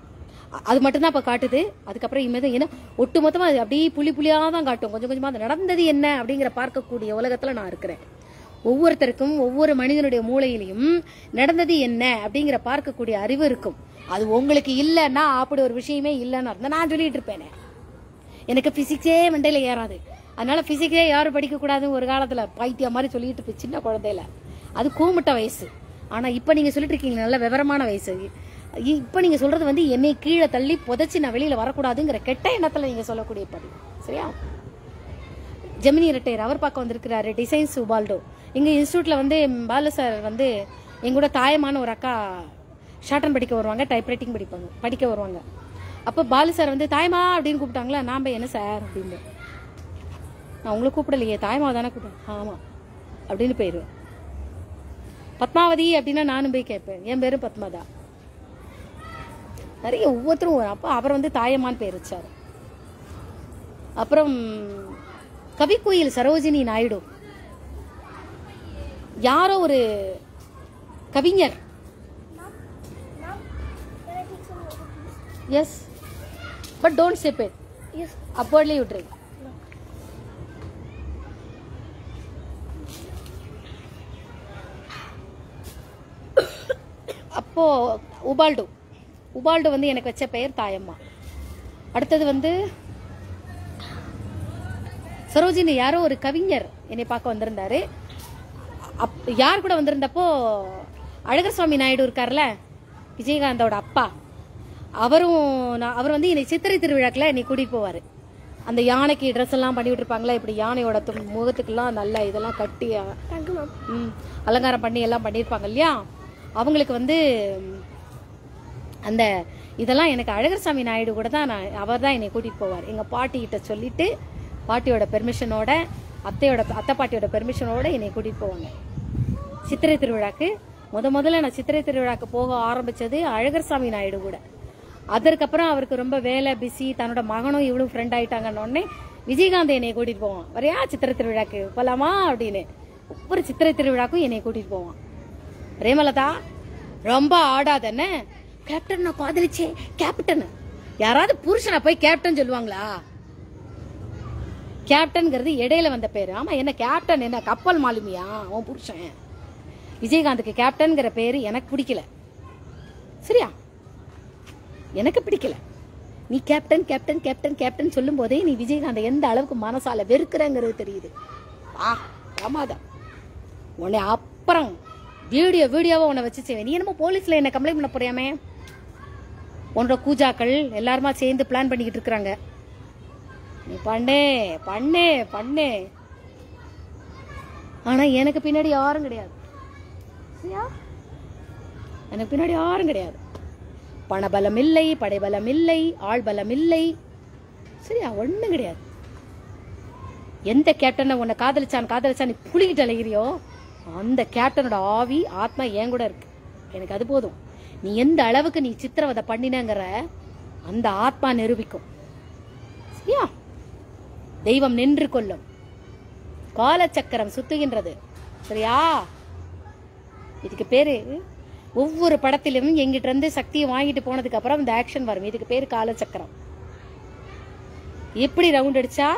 அது மட்டும்தான் இப்போ காட்டுது. அதுக்கப்புறம் இனிமேல் ஏன்னா ஒட்டு மொத்தமாக அது அப்படியே புள்ளியாக தான் காட்டும். கொஞ்சம் கொஞ்சமாக அது நடந்தது என்ன அப்படிங்கிற பார்க்கக்கூடிய உலகத்தில் நான் இருக்கிறேன். ஒவ்வொருத்தருக்கும் ஒவ்வொரு மனிதனுடைய மூளையிலையும் நடந்தது என்ன அப்படிங்கிற பார்க்கக்கூடிய அறிவு இருக்கும். அது உங்களுக்கு இல்லைன்னா அப்படி ஒரு விஷயமே இல்லைன்னு இருந்தால் நான் சொல்லிட்டு இருப்பேனே. எனக்கு பிசிக்ஸே மண்டையில் ஏறாது. அதனால பிசிக்ஸே யாரும் படிக்கக்கூடாதுன்னு ஒரு காலத்தில் பைத்தியம் மாதிரி சொல்லிட்டு இருப்பேன் சின்ன குழந்தையில. அது கூமுட்ட வயசு. ஆனால் இப்போ நீங்கள் சொல்லிட்டு இருக்கீங்க நல்ல விவரமான வயசு. இப்போ நீங்கள் சொல்றது வந்து என்னை கீழே தள்ளி புதைச்சி நான் வெளியில் வரக்கூடாதுங்கிற கெட்ட எண்ணத்தில் நீங்கள் சொல்லக்கூடிய பதிவு. சரியா? ஜெமினி ரெட்டையர் அவர் பார்க்க வந்திருக்கிறாரு. டிசைன்ஸ் உபால்டோ எங்கள் இன்ஸ்டியூட்டில் வந்து பாலு சார் வந்து எங்கூட தாயமான ஒரு அக்கா ஷார்டன் படிக்க வருவாங்க, டைப்ரைட்டிங் படிக்க வருவாங்க. அப்போ பாலு சார் வந்து தாயமா அப்படின்னு கூப்பிட்டாங்களா. நான் போய் என்ன சார் அப்படின்னு, நான் உங்களை கூப்பிடலையே தாயமா தானே கூப்பிட்டேன். ஆமாம் அப்படின்னு போயிடுவேன். பத்மாவதி அப்படின்னா நானும் போய் கேட்பேன், என் பேரும் பத்மாதா. நிறைய ஒவ்வொருத்தரும். அப்போ அவர் வந்து தாயம்மான்னு பேர் வச்சார். அப்புறம் கவிக்குயில் சரோஜினி நாயுடு யாரோ ஒரு கவிஞர். Yes but don't slip it. Yes அப்போர்ட்லி விட்டுரு. அப்போ உபால்டு வந்து எனக்கு வச்ச பெயர் தாயம்மா. அடுத்தது வந்து சரோஜினி யாரோ ஒரு கவிஞர் என்னை பார்க்க வந்திருந்தாரு. யார் கூட வந்திருந்தப்போ அழகர் சுவாமி நாயுடு இருக்கார்ல, விஜயகாந்தோட அப்பா, அவர் வந்து என்னை சித்திரை திருவிழாக்கில் என்னை கூட்டிட்டு போவார். அந்த யானைக்கு ட்ரெஸ் எல்லாம் பண்ணி விட்டுருப்பாங்களா, இப்படி யானையோட முகத்துக்கெல்லாம் நல்லா இதெல்லாம் கட்டி அலங்காரம் பண்ணி எல்லாம் பண்ணியிருப்பாங்க இல்லையா. அவங்களுக்கு வந்து அந்த இதெல்லாம் எனக்கு அழகர் சாமி நாயுடு கூட தான் அவர் தான் என்னை கூட்டிகிட்டு போவார். எங்கள் பாட்டிகிட்ட சொல்லிட்டு பாட்டியோட பெர்மிஷனோட அத்தை பாட்டியோட பெர்மிஷனோட என்னை கூட்டிகிட்டு போவாங்க சித்திரை திருவிழாக்கு. முதல்ல நான் சித்திரை திருவிழாக்கு போக ஆரம்பித்தது அழகர் சாமி நாயுடு கூட. அதற்கப்புறம் அவருக்கு ரொம்ப வேலை பிஸி, தன்னோட மகனும் இவளும் ஃப்ரெண்ட் ஆகிட்டாங்கன்னொடனே விஜயகாந்த் என்னை கூட்டிகிட்டு போவான். வரையா சித்திரை திருவிழாக்கு போகலாமா அப்படின்னு. ஒவ்வொரு சித்திரை திருவிழாக்கும் என்னை கூட்டிகிட்டு போவான். பிரேமலதா ரொம்ப ஆடாதன்னு, கேப்டன் நான் காதலிச்சே கேப்டன். யாராவது புருஷனை போய் கேப்டன் சொல்லுவாங்களா? கேப்டன்ங்கிறது இடையில வந்த பேரு. ஆமா என்ன கேப்டன் என்ன கப்பல் மாலுமியா உன் புருஷன்? விஜயகாந்துக்கு கேப்டன்ங்கிற பேரு எனக்கு பிடிக்கல. சரியா? எனக்கு பிடிக்கல. நீ கேப்டன் கேப்டன் கேப்டன் கேப்டன் சொல்லும் போதே நீ விஜயகாந்த் எந்த அளவுக்கு மனசால வெறுக்கிறங்கிறது தெரியுது. பிரமாதம். உன்னை அப்புறம் வீடியோவை உன்னை வச்சு செய்வேன். நீ என்னமோ போலீஸ்ல என்ன கம்ப்ளைண்ட் பண்ண போறியாமே? உன்னோட கூஜாக்கள் எல்லாருமா சேர்ந்து பிளான் பண்ணிக்கிட்டு இருக்கிறாங்க. நீ பண்ணே. ஆனா எனக்கு பின்னாடி யாரும் கிடையாது. சரியா? எனக்கு பின்னாடி யாரும் கிடையாது. பணபலம் இல்லை, படைபலம் இல்லை, ஆள் பலம் இல்லை. சரியா? ஒண்ணும் கிடையாது. எந்த கேப்டனை உன்னை காதலிச்சான் புளிக்கிட்டு அலைகிறியோ அந்த கேப்டனோட ஆவி ஆத்மா என் கூட இருக்கு. எனக்கு அது போதும். நீ எந்த அளவுக்கு நீ சித்திரவதை பண்ணினங்கிற அந்த ஆத்மா நிரூபிக்கும். சரியா? தெய்வம் நின்று கொள்ளும். காலச்சக்கரம் சுத்துகின்றது. சரியா? இதுக்கு பேரு ஒவ்வொரு படத்திலும் எங்கிட்ட இருந்து சக்தியை வாங்கிட்டு போனதுக்கு அப்புறம் இந்த ஆக்ஷன் வரும். இதுக்கு பேரு காலச்சக்கரம். எப்படி ரவுண்ட் அடிச்சா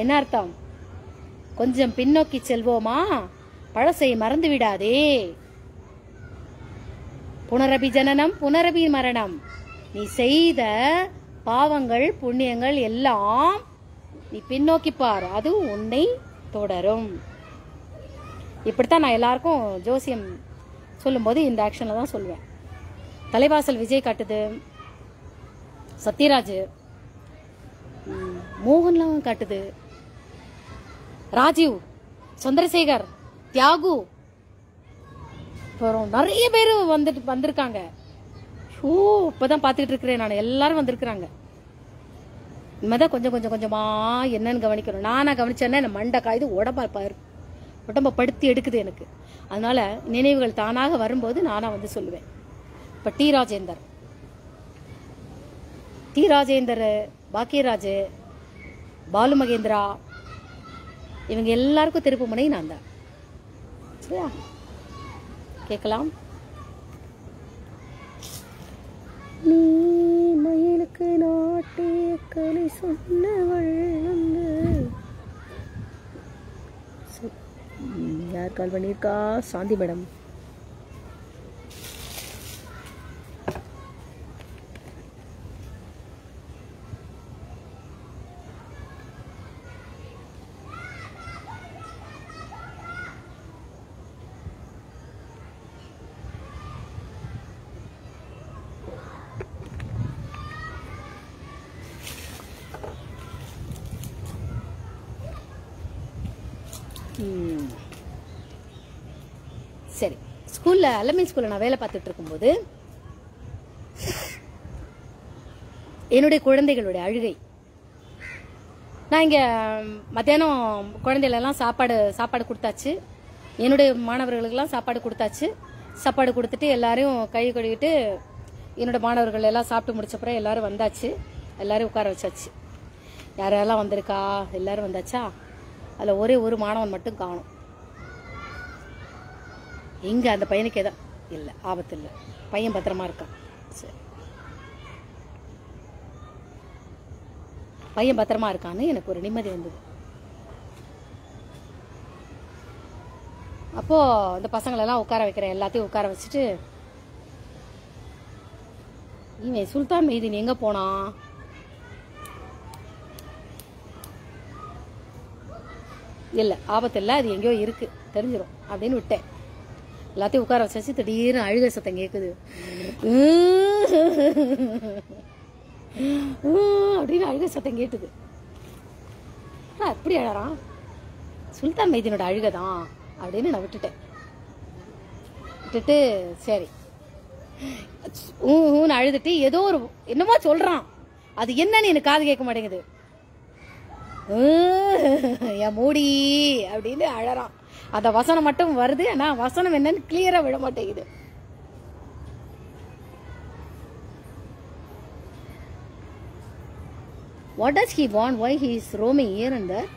என்ன அர்த்தம்? கொஞ்சம் பின்னோக்கி செல்வோமா, பழசை மறந்து விடாதே. புனரபி ஜனனம் புனரபி மரணம். நீ செய்த பாவங்கள் புண்ணியங்கள் எல்லாம் நீ பின்னோக்கி பார், அது உன்னை தொடரும். இப்படித்தான் நான் எல்லாருக்கும் ஜோசியம் சொல்லும்போது இந்த ஆக்ஷன்ல தான் சொல்லுவேன். தலைவாசல் விஜய் காட்டுது, சத்யராஜ் மோகன்லாம் காட்டுது, ராஜீவ் சந்திரசேகர், தியாகு, அப்புறம் நிறைய பேர் வந்திருக்காங்க. ஷூ இப்பதான் பாத்துக்கிட்டு இருக்கிறேன் நான். எல்லாரும் வந்திருக்கிறாங்க. இனிமேதான் கொஞ்சம் கொஞ்சம் கொஞ்சமா என்னன்னு கவனிக்கணும். நானா கவனிச்சேன்னா என்ன மண்டை காயுது, உடம்ப படுத்தி எடுக்குது எனக்கு. அதனால நினைவுகள் தானாக வரும்போது நானா வந்து சொல்லுவேன். இப்ப டி ராஜேந்தர், பாக்கியராஜ், பாலு மகேந்திரா, இவங்க எல்லாருக்கும் திருப்பு முனை நான் தான். சரியா? கேட்கலாம். நீ மயிலுக்கு நாட்டிய கலை சொன்னவள் யார் கால் பண்ணியிருக்கா? சாந்தி மேடம். சரி, ஸ்கூல்ல அலமின் ஸ்கூல்ல நான் வேலை பார்த்துட்டு இருக்கும்போது என்னுடைய குழந்தைகளுடைய அழுகை, நான் இங்க மத்தியானம் குழந்தைகளெல்லாம் சாப்பாடு கொடுத்தாச்சு. என்னுடைய மாணவர்களுக்கெல்லாம் சாப்பாடு கொடுத்தாச்சு. சாப்பாடு கொடுத்துட்டு எல்லாரையும் கை கழுவிட்டு என்னோட மாணவர்கள் எல்லாம் சாப்பிட்டு முடிச்சப்பறம் எல்லாரும் வந்தாச்சு. எல்லாரும் உட்கார வச்சாச்சு. யாரெல்லாம் வந்திருக்கா? எல்லாரும் வந்தாச்சா? அதில் ஒரே ஒரு மாணவன் மட்டும் காணும். எங்க அந்த பையனுக்கு ஏதோ இல்லை, ஆபத்து இல்லை, பையன் பத்திரமா இருக்கான். சரி, பையன் பத்திரமா இருக்கான்னு எனக்கு ஒரு நிம்மதி வந்தது. அப்போ இந்த பசங்களெல்லாம் உட்கார வைக்கிறேன். எல்லாத்தையும் உட்கார வச்சுட்டு, இவன் சுல்தான் மெய்தீன் எங்க போனா? இல்லை, ஆபத்து இல்லை, அது எங்கேயோ இருக்கு, தெரிஞ்சிடும் அப்படின்னு விட்டேன். எல்லாத்தையும் உட்கார வச்சாச்சு. திடீர்னு அழுகை சத்தம் கேட்குது. அப்படின்னு அழுகை சத்தம் கேட்டுது. எப்படி அழறான்? சுல்தான் மைதீனோட அழுகைதான் அப்படின்னு நான் விட்டுட்டு சரி ஊன்னு அழுதுட்டு ஏதோ ஒரு என்னமோ சொல்றான். அது என்னன்னு எனக்கு காது கேட்க மாட்டேங்குது. என் மூடி அப்படின்னு அழறான். அந்த வசனம் மட்டும் வருது, ஆனா வசனம் என்னன்னு கிளியரா விட மாட்டேங்குது. What does he want? Why he is roaming here and there?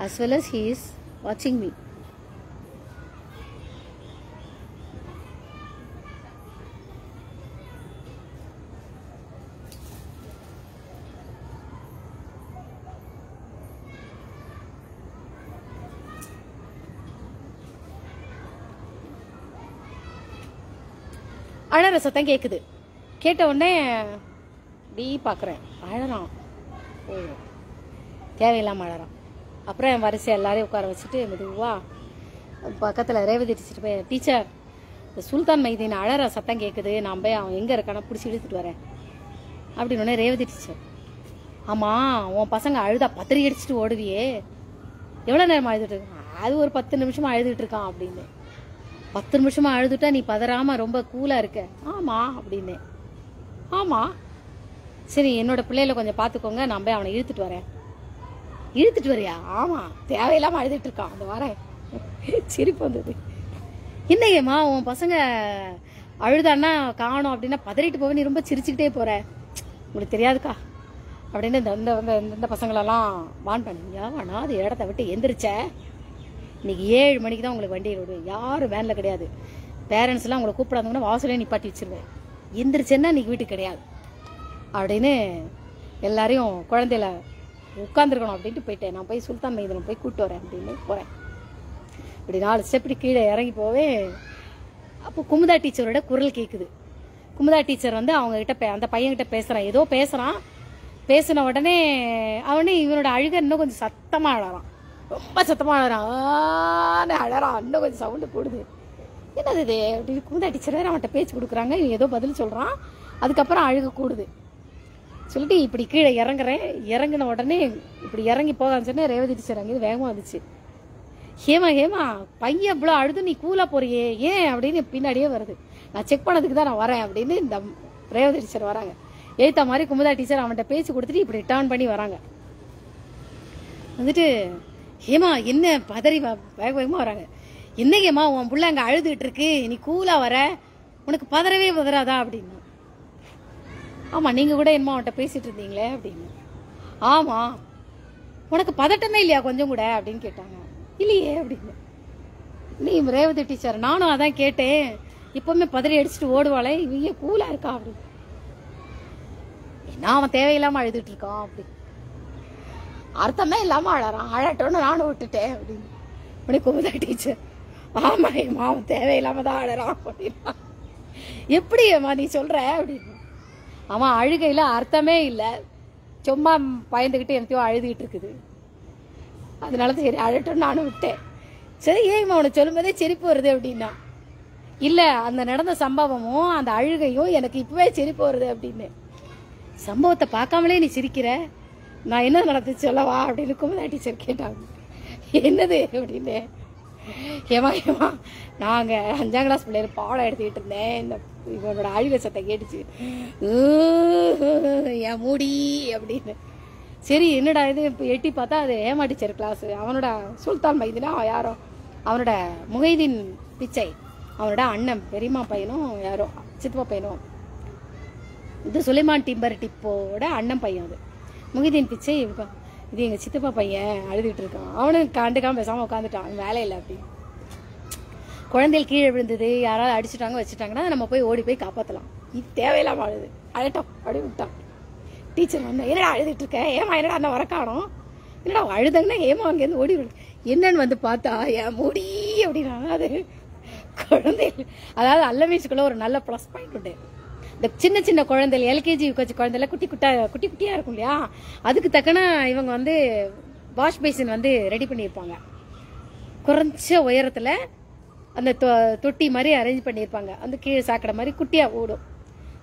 As well as he is watching me. அழற சத்தம் கேட்குது. கேட்ட உடனே டி பார்க்குறேன். அழறான். ஓ, தேவையில்லாமல் அழறான். அப்புறம் என் வரிசை எல்லாரையும் உட்கார வச்சுட்டு மெதுவா பக்கத்தில் ரேவதி டீச்சர் போய், டீச்சர் இந்த சுல்தான் மைதீன் அழற சத்தம் கேட்குது, நான் போய் அவன் எங்கே இருக்கானா பிடிச்சி இழுத்துட்டு வரேன் அப்படின்னு உடனே ரேவதி டீச்சர், ஆமாம் உன் பசங்க அழுதா பத்திரி அடிச்சுட்டு ஓடுவியே, எவ்வளோ நேரம் அழுதுட்டு இருக்கான்? அது ஒரு 10 நிமிஷமாக அழுதுட்டு இருக்கான் அப்படின்னு. 10 நிமிஷமா அழுதுட்டா நீ பதறாம ரொம்ப கூலா இருக்க? ஆமா அப்படின்னு. ஆமா, சரி என்னோட பிள்ளைகளை கொஞ்சம் பார்த்துக்கோங்க, நான் போய் அவனை இழுத்துட்டு வரேன். இழுத்துட்டு வரியா? ஆமா, தேவையில்லாம அழுதுட்டு இருக்கான், அந்த வரேன். சிரிப்பு வந்தது. என்னையம்மா உன் பசங்க அழுதான்னா காணும் அப்படின்னா பதறிட்டு போவே, நீ ரொம்ப சிரிச்சுக்கிட்டே போற, உங்களுக்கு தெரியாதுக்கா அப்படின்னு இந்த பசங்களெல்லாம் வான் பண்ணுங்க. வேணா அது இடத்த விட்டு எந்திரிச்ச, இன்னைக்கு 7 மணிக்கு தான் உங்களுக்கு வண்டியை விடுவேன், யாரும் வேனில் கிடையாது, பேரண்ட்ஸ்லாம் உங்களை கூப்பிடாதவங்கன்னா வாசலே நிப்பாட்டி வச்சிருவேன், எந்திரிச்சேன்னா இன்னைக்கு வீட்டுக்கு கிடையாது அப்படின்னு எல்லாரையும் குழந்தையில உட்காந்துருக்கணும் அப்படின்ட்டு போயிட்டேன். நான் போய் சுல்தான் மைதீன் போய் கூப்பிட்டு வரேன் அப்படின்னு போகிறேன். இப்படி 4 ஸ்டெப் கீழே இறங்கி போவேன். அப்போ குமுதா டீச்சரோட குரல் கேட்குது. குமுதா டீச்சர் வந்து அவங்ககிட்ட அந்த பையன்கிட்ட பேசுகிறான், ஏதோ பேசுகிறான். பேசின உடனே அவனே இவனோட அழுகை இன்னும் கொஞ்சம் சத்தமாக அழறான், ரொம்ப சத்தமாக அழறான். அழறான், இன்னும் கொஞ்சம் சவுண்டு கூடுது. என்னது இது அப்படின்னு குமுதா டீச்சர் வேறு அவன்கிட்ட பேச்சு கொடுக்குறாங்க. இவன் ஏதோ பதில் சொல்கிறான். அதுக்கப்புறம் அழுக கூடுது. சொல்லிட்டு இப்படி கீழே இறங்குறேன். இறங்கின உடனே இப்படி இறங்கி போகான்னு சொன்னேன். ரேவதி டீச்சர் அங்கே வேகமாக வந்துச்சு. ஹேமா பையன் இவ்வளோ அழுது நீ கூலா போறியே ஏன் அப்படின்னு பின்னாடியே வருது. நான் செக் பண்ணதுக்கு தான் நான் வரேன் அப்படின்னு இந்த ரேவதி டீச்சர் வராங்க. ஏத்த மாதிரி குமுதா டீச்சர் அவன்கிட்ட பேசி கொடுத்துட்டு இப்படி டர்ன் பண்ணி வராங்க. வந்துட்டு ஹேமா என்ன பதறி வேக வேகமாக வராங்க. என்னங்கம்மா உன் புள்ள அங்கே அழுதுகிட்டு இருக்கு, நீ கூலா வர, உனக்கு பதறவே பதறாதா அப்படின்னு. ஆமாம் நீங்கள் கூட என்னமா அவன்கிட்ட பேசிட்டு இருந்தீங்களே அப்படின்னு. ஆமாம் உனக்கு பதட்டமே இல்லையா கொஞ்சம் கூட அப்படின்னு கேட்டாங்க. இல்லையே அப்படின்னு. நீ ரேவதி டீச்சர் நானும் அதான் கேட்டேன், இப்பவுமே பதறி அடிச்சுட்டு ஓடுவாளே இவங்க கூலா இருக்கா அப்படின்னு. என்ன அவன் தேவையில்லாம அழுதுட்டு இருக்கான் அப்படி, அர்த்தமே இல்லாம அழறான், அழட்டோன்னு நானும் விட்டுட்டேன் அப்படின்னு. அப்படி குமுதா டீச்சர் ஆமா ஏமா அவன் தேவையில்லாம தான் அழறான் அப்படின்னா. எப்படி ஏமா நீ சொல்ற அப்படின்னு. அவன் அழுகையில அர்த்தமே இல்லை, சும்மா பயந்துகிட்டு என்னத்தையோ அழுதுகிட்டு இருக்குது, அதனால சரி அழட்டோன்னு நானும் விட்டேன். சரி ஏமா உனக்கு சொல்லும் போதே சிரிப்பு வருது அப்படின்னா. இல்ல அந்த நடந்த சம்பவமும் அந்த அழுகையும் எனக்கு இப்பவே சிரிப்பு வருது அப்படின்னு. சம்பவத்தை பார்க்காமலே நீ சிரிக்கிற, நான் என்ன நடந்துச்சு சொல்லவா அப்படின்னு குமுதா டீச்சர் கேட்டாங்க. என்னது அப்படின்னு. ஏமா நாங்கள் 5ஆம் கிளாஸ் பிள்ளைகள் பாடம் எடுத்துக்கிட்டு இருந்தேன், இந்த இவனோட அழுகை சத்தம் கேட்டுச்சு, என் மூடி அப்படின்னு. சரி என்னடா இது இப்போ எட்டி பார்த்தா அது ஏமா டீச்சர் கிளாஸ். அவனோட சுல்தான் மைதினா யாரோ அவனோட முகைதீன் பிச்சை அவனோட அண்ணன் பெரியம்மா பையனும் யாரோ சித்தப்பா பையனும், இது சுலைமான் டிம்பர் டிப்போட அண்ணன் பையன். அது முகைதீன் பிச்சை இது எங்கள் சித்தப்பா பையன் அழுதுகிட்டு இருக்கான். அவனும் கண்டுக்காமல் பேசாமல் உட்காந்துட்டான், அவன் வேலை இல்லை அப்படி. குழந்தைகள் கீழே விழுந்தது, யாராவது அடிச்சுட்டாங்க வச்சுட்டாங்கன்னா நம்ம போய் ஓடி போய் காப்பாற்றலாம். இது தேவையில்லாமல் அழுது அழட்டும் அப்படி விட்டான். டீச்சர் வந்தா என்னடா அழுதுட்டு இருக்க, ஏமா என்னடா அந்த வரக்கானோம், என்னடா அழுதாங்கன்னா ஏமா அங்கேருந்து ஓடி என்னன்னு வந்து பார்த்தா என் மூடி அப்படின்னா. அது குழந்தைகள் அதாவது அல்லமீஸ்க்குள்ள ஒரு நல்ல ப்ளஸ் பாயிண்ட் உண்டு. இந்த சின்ன சின்ன குழந்தைகள் எல்கேஜி யூகேஜி குழந்தைல குட்டியாக இருக்கும் இல்லையா, அதுக்கு தக்கன இவங்க வந்து வாஷ் பேசின் வந்து ரெடி பண்ணியிருப்பாங்க. குறைஞ்ச உயரத்தில் அந்த தொட்டி மாதிரி அரேஞ்ச் பண்ணியிருப்பாங்க. அந்த கீழே சாக்கடை மாதிரி குட்டியாக ஓடும்.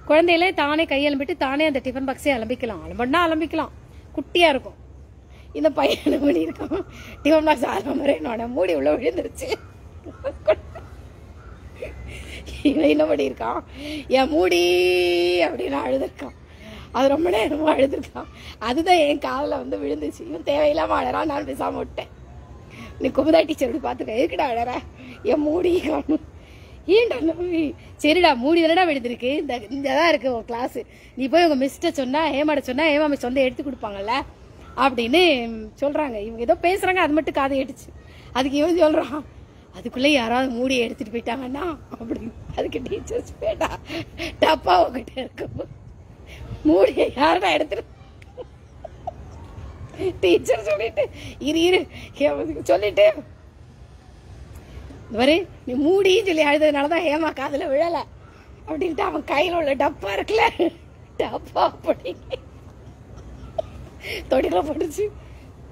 குழந்தையில தானே கையெலம்பிட்டு தானே அந்த டிஃபன் பாக்ஸே அலம்பிக்கலாம், அலம்பிக்கலாம், குட்டியாக இருக்கும். இந்த பையன் என்ன பண்ணியிருக்கான், டிஃபன் பாக்ஸ் ஆரம்பரே நான் மூடி உள்ள விழுந்துருச்சு. இவன் என்ன பண்ணியிருக்கான், என் மூடி அப்படின்னு அழுதுருக்கான். அது ரொம்ப நேரமாக அழுதுருக்கான். அதுதான் என் காதில் வந்து விழுந்துச்சு. இவன் தேவையில்லாமல் அழறான், நான் பேசாமல் விட்டேன். நீ குமுதா டீச்சர் இப்படி பார்த்துக்க, எதுக்குடா அழற, என் மூடி காணும். ஏன்டா சரிடா மூடி தானடா விழுந்திருக்கு, இதான் இருக்கு உன் கிளாஸு, நீ போய் உங்கள் மிஸ்ட்டை சொன்னா ஏமாட சொன்னா ஏமா மிஸ் வந்து எடுத்து கொடுப்பாங்கல்ல அப்படின்னு சொல்கிறாங்க. இவங்க ஏதோ பேசுகிறாங்க, அது மட்டும் காதை ஏட்டுச்சு. அதுக்கு இவன் சொல்கிறான், அதுக்குள்ளே யாராவது மூடியை எடுத்துகிட்டு போயிட்டாங்கன்னா அப்படின்னு. அதுக்கு டீச்சர்ஸ் பேட்டா டப்பா உங்ககிட்ட இருக்கும், மூடியை யாரா எடுத்துட்டு. டீச்சர் சொல்லிட்டு இரு சொல்லிட்டு இந்த மாதிரி நீ மூடின்னு சொல்லி அழுதுனாலதான் ஹேமா காதுல விழல அப்படின்ட்டு அவன் கையில உள்ள டப்பா இருக்குல்ல, டப்பா போட்டீங்க தொடில போட்டுச்சு,